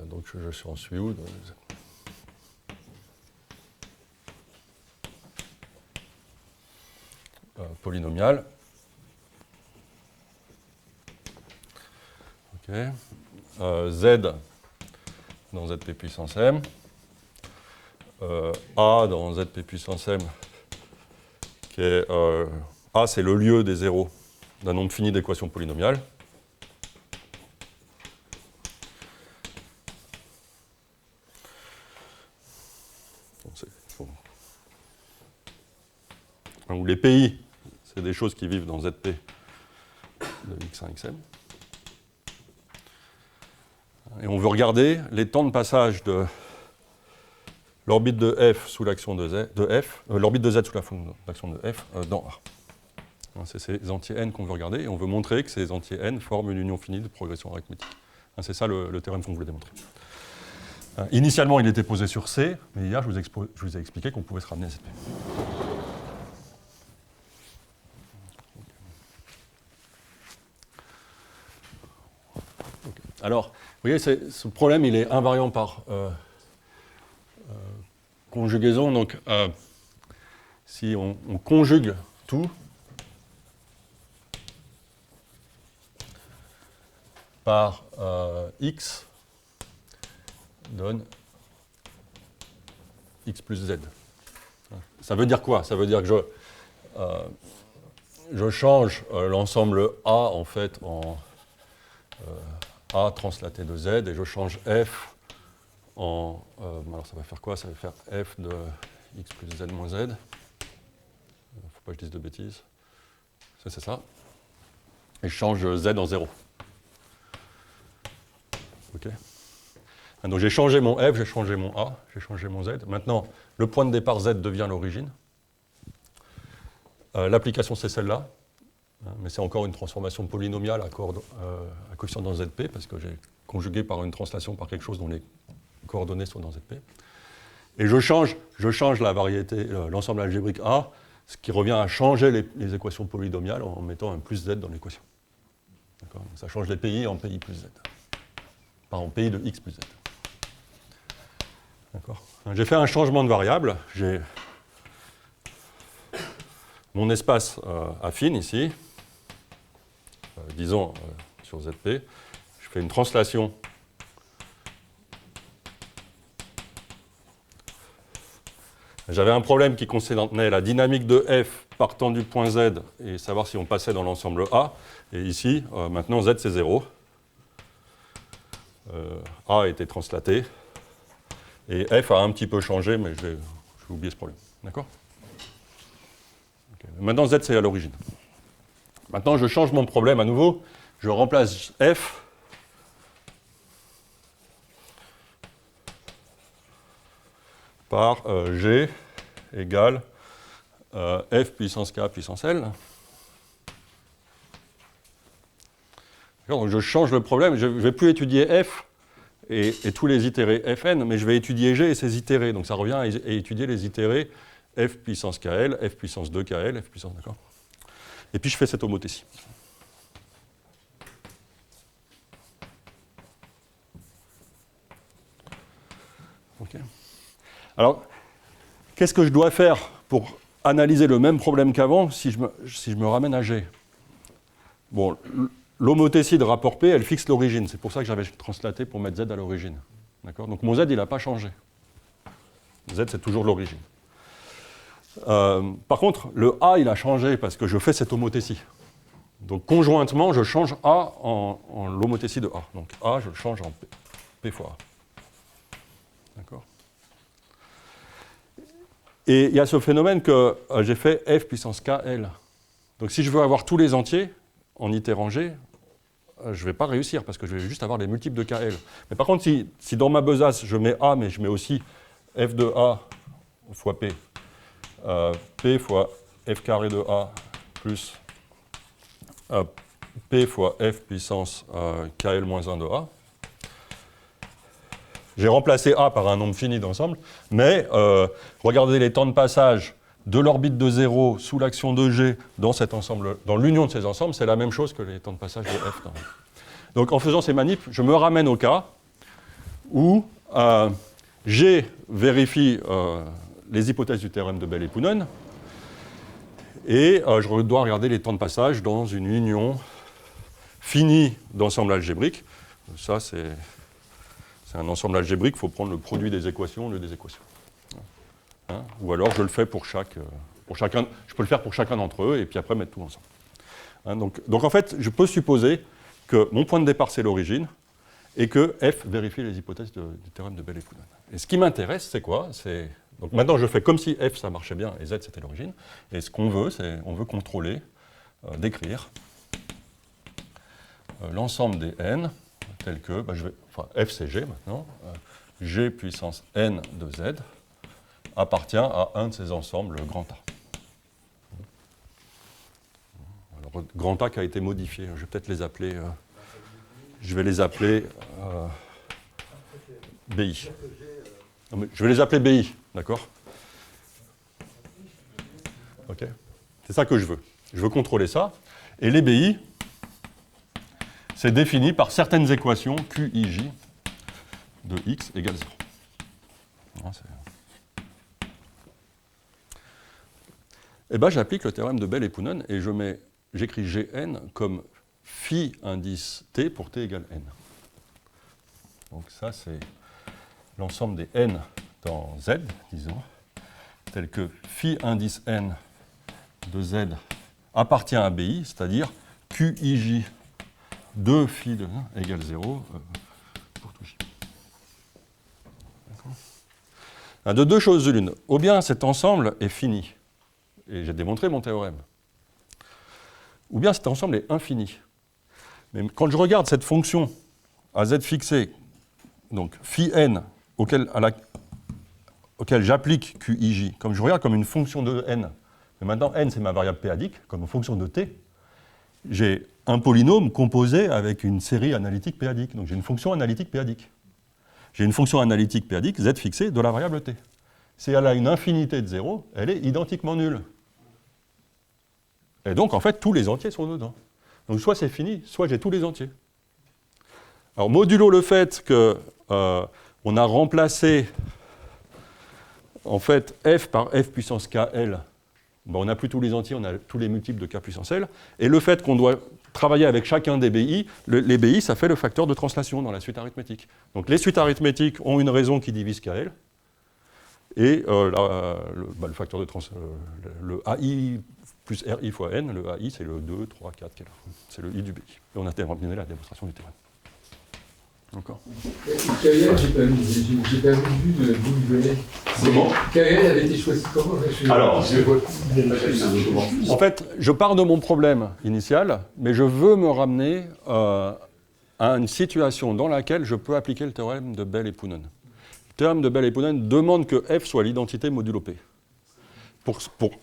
Donc je suis où? Polynomial. Okay. Z dans ZP puissance M, A dans ZP puissance M, qui est A, c'est le lieu des zéros d'un nombre fini d'équations polynomiales. Où les pays, c'est des choses qui vivent dans ZP de X1, XM. Et on veut regarder les temps de passage de l'orbite de F sous l'action de F, l'orbite de Z sous l'action de F dans A. C'est ces entiers n qu'on veut regarder, et on veut montrer que ces entiers n forment une union finie de progression arithmétique. C'est ça le théorème qu'on voulait démontrer. Initialement, il était posé sur C, mais hier, je vous ai expliqué qu'on pouvait se ramener à ZP. Okay. Alors, vous voyez, ce problème, il est invariant par conjugaison. Donc, si on conjugue tout par x donne x plus z. Ça veut dire quoi? Ça veut dire que je change l'ensemble A en fait en A translaté de z, et je change f en... alors ça va faire quoi? Ça va faire f de x plus z moins z. Il ne faut pas que je dise de bêtises. C'est ça. Et je change z en 0. OK. Donc j'ai changé mon f, j'ai changé mon a, j'ai changé mon z. Maintenant, le point de départ z devient l'origine. L'application, c'est celle-là. Mais c'est encore une transformation polynomiale à coefficient dans ZP, parce que j'ai conjugué par une translation par quelque chose dont les coordonnées sont dans ZP. Et je change la variété, l'ensemble algébrique A, ce qui revient à changer les équations polynomiales en mettant un plus Z dans l'équation. Ça change les PI en PI plus Z. Pas en PI de X plus Z. J'ai fait un changement de variable. J'ai mon espace affine ici, disons sur ZP. Je fais une translation J'avais un problème qui concernait la dynamique de f partant du point Z et savoir si on passait dans l'ensemble A. Et ici, maintenant, Z c'est 0. A a été translaté. Et f a un petit peu changé, mais je vais oublier ce problème. D'accord ? Okay. Maintenant, Z c'est à l'origine. Maintenant, je change mon problème à nouveau. Je remplace f par G égale F puissance K puissance L. Donc je change le problème, je ne vais plus étudier F et tous les itérés Fn, mais je vais étudier G et ses itérés. Donc ça revient à étudier les itérés F puissance KL, F puissance 2KL, F puissance... D'accord ? Et puis je fais cette homothétie. Ok. Alors, qu'est-ce que je dois faire pour analyser le même problème qu'avant si je me ramène à G? Bon, l'homothétie de rapport P, elle fixe l'origine. C'est pour ça que j'avais translaté pour mettre Z à l'origine. D'accord ? Donc mon Z, il n'a pas changé. Z, c'est toujours l'origine. Par contre, le A, il a changé parce que je fais cette homothétie. Donc conjointement, je change A en l'homothétie de A. Donc A, je le change en P fois A. D'accord ? Et il y a ce phénomène que j'ai fait F puissance KL. Donc si je veux avoir tous les entiers en itérant G, je ne vais pas réussir parce que je vais juste avoir les multiples de KL. Mais par contre, si dans ma besace, je mets A, mais je mets aussi F de A fois P, P fois F carré de A plus P fois F puissance KL moins 1 de A, j'ai remplacé A par un nombre fini d'ensemble, mais regardez les temps de passage de l'orbite de 0 sous l'action de G dans cet ensemble, dans l'union de ces ensembles, c'est la même chose que les temps de passage de F. Donc en faisant ces manips, je me ramène au cas où G vérifie les hypothèses du théorème de Bell et Poonen, et je dois regarder les temps de passage dans une union finie d'ensemble algébrique. Ça, c'est un ensemble algébrique, il faut prendre le produit des équations au lieu des équations. Hein? Ou alors je le fais pour chacun, je peux le faire pour chacun d'entre eux et puis après mettre tout ensemble. Hein? Donc en fait, je peux supposer que mon point de départ c'est l'origine et que F vérifie les hypothèses du théorème de Bell et Poonen. Et ce qui m'intéresse, c'est quoi ? Donc maintenant je fais comme si F ça marchait bien et Z c'était l'origine. Et ce qu'on veut, c'est on veut contrôler, décrire l'ensemble des n tel que, F c'est G maintenant, G puissance n de Z appartient à un de ces ensembles grand A. grand A qui a été modifié. Je vais peut-être les appeler... je vais les appeler BI. Non, mais je vais les appeler BI, d'accord? Ok. C'est ça que je veux. Je veux contrôler ça. Et les BI, c'est défini par certaines équations QIJ de x égale 0. Et bien, j'applique le théorème de Bell et Poonen et j'écris Gn comme phi indice t pour t égale n. Donc ça, c'est l'ensemble des n dans Z, disons, tel que phi indice n de Z appartient à BI, c'est-à-dire QIJ de phi de 1 égale 0 pour tout J. De deux choses l'une. Ou bien cet ensemble est fini, et j'ai démontré mon théorème. Ou bien cet ensemble est infini. Mais quand je regarde cette fonction à z fixée, donc phi n, auquel j'applique QIJ, comme je regarde comme une fonction de n, mais maintenant n c'est ma variable p-adique, comme une fonction de t, j'ai un polynôme composé avec une série analytique p-adique. Donc j'ai une fonction analytique p-adique. J'ai une fonction analytique p-adique z fixée de la variable t. Si elle a une infinité de 0, elle est identiquement nulle. Et donc, en fait, tous les entiers sont dedans. Donc, soit c'est fini, soit j'ai tous les entiers. Alors, modulo le fait qu'on a remplacé, en fait, f par f puissance kl, ben, on n'a plus tous les entiers, on a tous les multiples de k puissance l. Et le fait qu'on doit travailler avec chacun des BI, les BI, ça fait le facteur de translation dans la suite arithmétique. Donc, les suites arithmétiques ont une raison qui divise kl. Et le facteur de le AI plus RI fois N, le AI c'est le 2, 3, 4, c'est le I du BI. Et on a terminé la démonstration du théorème. D'accord. KL, j'ai pas vu d'où il venait. Comment? KL avait été choisi comment? Alors, en fait, je pars de mon problème initial, mais je veux me ramener à une situation dans laquelle je peux appliquer le théorème de Bell et Poonen. Le théorème de Bell et Poonen demande que f soit l'identité modulo p. Pour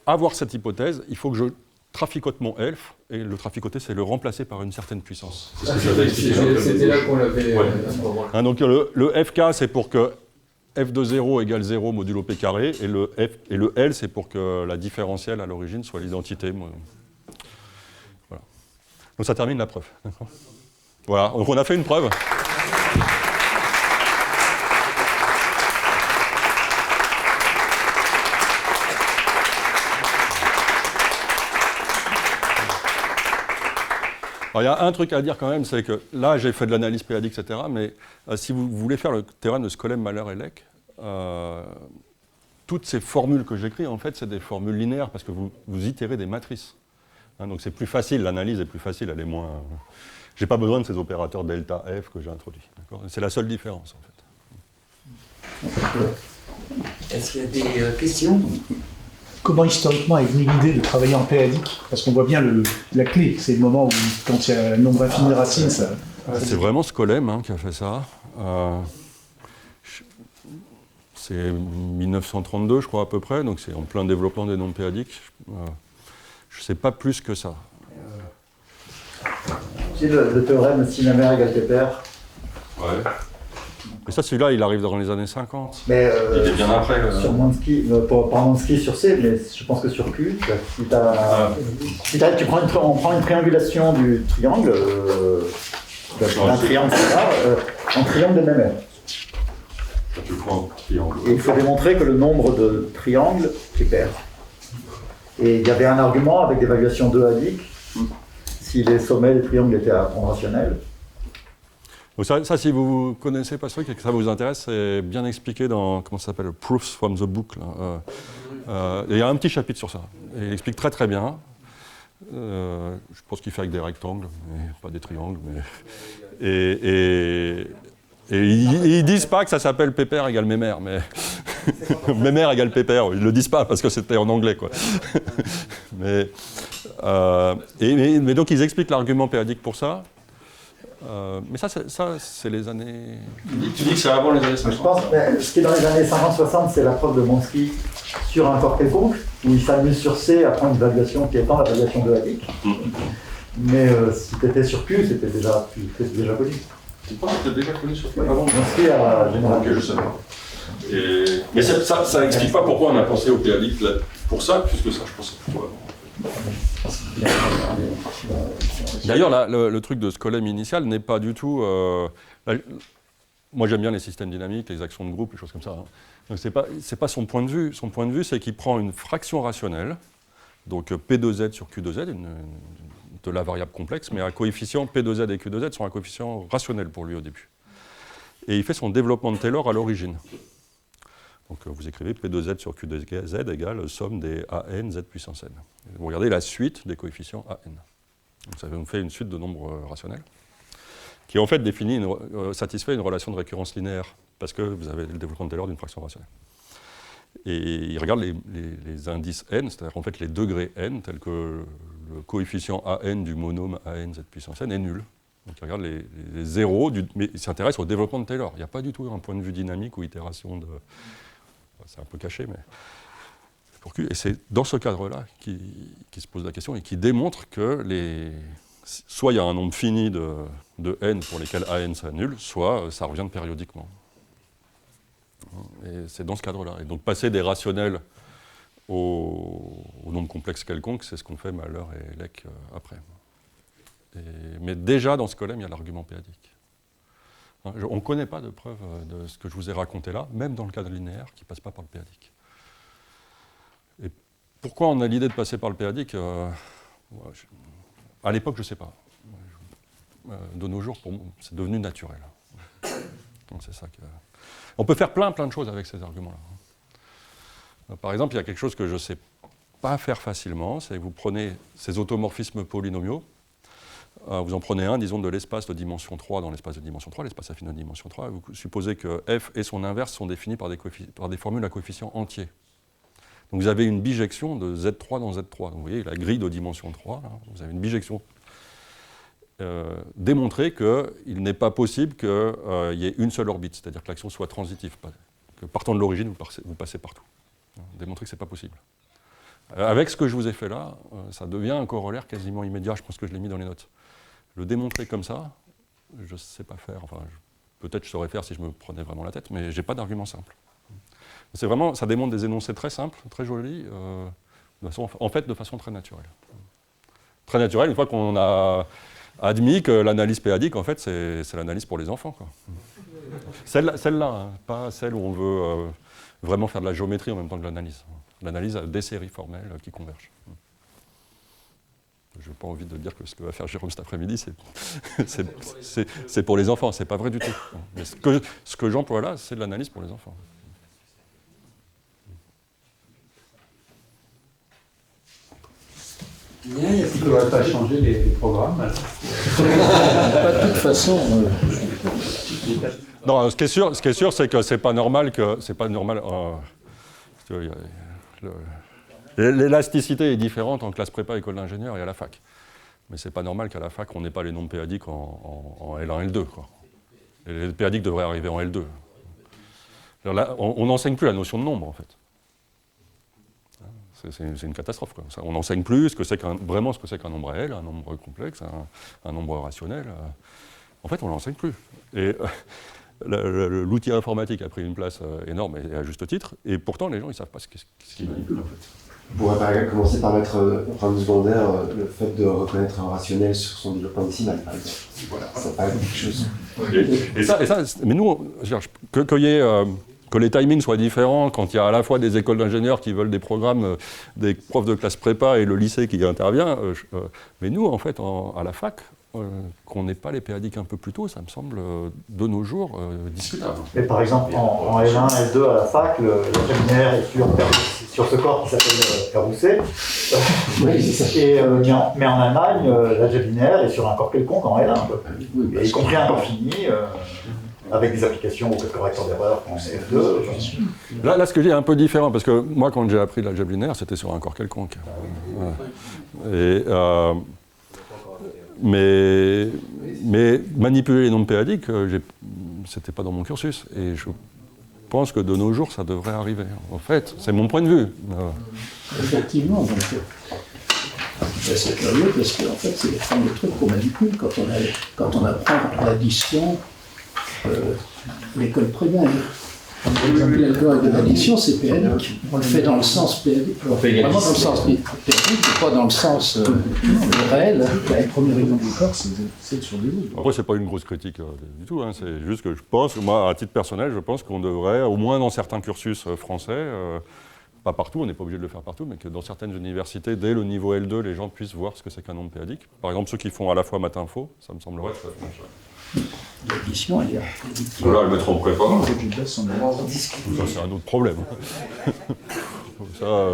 avoir cette hypothèse, il faut que je traficote mon f, et le traficoter, c'est le remplacer par une certaine puissance. C'était là qu'on l'avait à ce moment-là. Donc le fk, c'est pour que f de 0 égale 0 modulo p carré, et le L, c'est pour que la différentielle à l'origine soit l'identité. Voilà. Donc ça termine la preuve. Voilà, donc on a fait une preuve. Alors, il y a un truc à dire quand même, c'est que là, j'ai fait de l'analyse p-adique, etc., mais si vous voulez faire le théorème de Skolem, Mahler et Leck, toutes ces formules que j'écris, en fait, c'est des formules linéaires, parce que vous itérez des matrices. Hein, donc c'est plus facile, l'analyse est plus facile, elle est moins... J'ai pas besoin de ces opérateurs delta F que j'ai introduits. C'est la seule différence, en fait. Est-ce qu'il y a des questions? Comment historiquement est venue l'idée de travailler en p-adique? Parce qu'on voit bien la clé, c'est le moment où, quand il y a un nombre infini de racines, ça... C'est vraiment Skolem qui a fait ça. C'est 1932, je crois, à peu près, donc c'est en plein développement des nombres p-adiques. Je ne sais pas plus que ça. C'est le théorème Simamer égale Pépère. Ouais. Mais ça, celui-là, il arrive dans les années 50. Mais il est bien après. Sur Mansky, pas Mansky sur C, mais je pense que sur Q, on prend une triangulation du triangle, d'un triangle en triangle de même aire. Tu prends un triangle. Et il faut démontrer que le nombre de triangles est pair. Et il y avait un argument avec des valuations 2 adiques, si les sommets des triangles étaient à prendre rationnel. Donc ça, si vous connaissez pas ce truc et que ça vous intéresse, c'est bien expliqué dans, comment ça s'appelle, Proofs from the Book. Il y a un petit chapitre sur ça. Et il explique très très bien. Je pense qu'il fait avec des rectangles, mais pas des triangles. Mais... Et ils disent pas que ça s'appelle Pépère égale Mémère, mais Mémère égale Pépère, ils le disent pas parce que c'était en anglais, quoi. mais donc ils expliquent l'argument p-adique pour ça. Mais ça c'est les années... Tu dis que c'est avant les années 50? Je pense que ce qui est dans les années 50-60, c'est la preuve de Mansky sur un corps quelconque, où il s'amuse sur C à prendre une valuation qui étend la valuation de adique. Mais si tu étais sur Q, c'était déjà connu. Tu penses que c'était déjà connu sur Q Avant, inscrit à Général. Ok, je sais pas. Mais ça n'explique pas pourquoi on a pensé au PADIC pour ça, puisque ça, je pense que c'est plutôt avant. D'ailleurs, le truc de ce colème initial n'est pas du tout... moi, j'aime bien les systèmes dynamiques, les actions de groupe, les choses comme ça. Hein. Donc, c'est pas son point de vue. Son point de vue, c'est qu'il prend une fraction rationnelle, donc P2Z sur Q2Z, de la variable complexe, mais un coefficient P2Z et Q2Z sont un coefficient rationnel pour lui au début. Et il fait son développement de Taylor à l'origine. Donc vous écrivez P2Z sur Q2Z égale somme des AN Z puissance n. Vous regardez la suite des coefficients AN. Donc ça vous fait une suite de nombres rationnels qui en fait satisfait une relation de récurrence linéaire parce que vous avez le développement de Taylor d'une fraction rationnelle. Et il regarde les indices n, c'est-à-dire en fait les degrés n, tels que le coefficient AN du monôme AN Z puissance n est nul. Donc il regarde les zéros, mais il s'intéresse au développement de Taylor. Il n'y a pas du tout un point de vue dynamique ou itération de... C'est un peu caché, mais... Et c'est dans ce cadre-là qui se pose la question et qui démontre que soit il y a un nombre fini de n pour lesquels AN c'est nul, soit ça revient périodiquement. Et c'est dans ce cadre-là. Et donc passer des rationnels au nombre complexe quelconque, c'est ce qu'on fait Mahler et Leck après. Mais déjà dans ce colème, il y a l'argument péadique. On ne connaît pas de preuve de ce que je vous ai raconté là, même dans le cadre linéaire, qui ne passe pas par le péadique. Et pourquoi on a l'idée de passer par le péadique à l'époque, je ne sais pas. De nos jours, pour moi, c'est devenu naturel. Donc c'est ça que... On peut faire plein de choses avec ces arguments-là. Par exemple, il y a quelque chose que je ne sais pas faire facilement, c'est que vous prenez ces automorphismes polynomiaux, vous en prenez un, disons, de l'espace de dimension 3 dans l'espace de dimension 3, l'espace affine de dimension 3, et vous supposez que f et son inverse sont définis par des formules à coefficient entier. Donc vous avez une bijection de Z3 dans Z3. Donc vous voyez la grille de dimension 3, là, vous avez une bijection. Démontrer qu'il n'est pas possible qu'il y ait une seule orbite, c'est-à-dire que l'action soit transitive, que partant de l'origine, vous passez partout. Démontrer que ce n'est pas possible. Avec ce que je vous ai fait là, ça devient un corollaire quasiment immédiat, je pense que je l'ai mis dans les notes. Le démontrer comme ça, je ne sais pas faire. Enfin, peut-être je saurais faire si je me prenais vraiment la tête, mais je n'ai pas d'argument simple. C'est vraiment, ça démontre des énoncés très simples, très jolis, en fait de façon très naturelle. Très naturelle, une fois qu'on a admis que l'analyse péadique, en fait, c'est l'analyse pour les enfants, quoi. Celle-là, hein, pas celle où on veut vraiment faire de la géométrie en même temps que l'analyse. L'analyse a des séries formelles qui convergent. Je n'ai pas envie de dire que ce que va faire Jérôme cet après-midi, c'est pour les enfants. C'est pas vrai du tout. Mais ce que j'emploie là, c'est de l'analyse pour les enfants. Bien, il ne faudrait pas changer les programmes. Pas de toute façon. Non, ce qui est sûr, c'est que c'est pas normal que l'élasticité est différente en classe prépa, école d'ingénieur et à la fac. Mais c'est pas normal qu'à la fac, on n'ait pas les nombres péadiques en L1, L2, quoi. Et les péadiques devraient arriver en L2. Alors là, on n'enseigne plus la notion de nombre, en fait. C'est une catastrophe, quoi. On n'enseigne plus vraiment ce que c'est qu'un nombre réel, un nombre complexe, un nombre rationnel. En fait, on ne l'enseigne plus. Et l'outil informatique a pris une place énorme, et à juste titre, et pourtant les gens ne savent pas ce qu'il manipule, en fait. On pourrait commencer par mettre en programme secondaire le fait de reconnaître un rationnel sur son développement décimal, par exemple. Voilà, ça paraît quelque chose. Et ça, mais nous, que les timings soient différents quand il y a à la fois des écoles d'ingénieurs qui veulent des programmes, des profs de classe prépa et le lycée qui intervient, mais nous, en fait, à la fac, qu'on n'ait pas les péadiques un peu plus tôt, ça me semble, de nos jours, discutable. Et par exemple, en L1, L2 à la fac, le binaire est sur ce corps qui s'appelle Caroussé. Mais en Allemagne, l'algèbre binaire est sur un corps quelconque en L1, y compris un corps fini, avec des applications au code correcteur d'erreur en F2. Là, ce que je dis est un peu différent, parce que moi, quand j'ai appris l'algèbre binaire, c'était sur un corps quelconque. Mais manipuler les nombres péadiques, c'était pas dans mon cursus. Et je pense que de nos jours, ça devrait arriver. En fait, c'est mon point de vue. Effectivement. C'est curieux parce qu'en fait, c'est les fameux trucs qu'on manipule quand on apprend l'addition, l'école primaire. L'algorithme de l'addition, c'est pédagogique. On le fait dans le sens pédagogique. Vraiment dans le sens pédagogique, pas dans le sens réel. Le premier exemple de corps, c'est sur des mots. Après, c'est pas une grosse critique du tout, hein. C'est juste que je pense, moi, à titre personnel, je pense qu'on devrait, au moins dans certains cursus français, pas partout, on n'est pas obligé de le faire partout, mais que dans certaines universités, dès le niveau L2, les gens puissent voir ce que c'est qu'un nombre péadique. Par exemple, ceux qui font à la fois maths info, ça me semblerait très bon. L'addition, il y a. Voilà, le mettre en prépa. Ça, Ça, c'est un autre problème. Ça,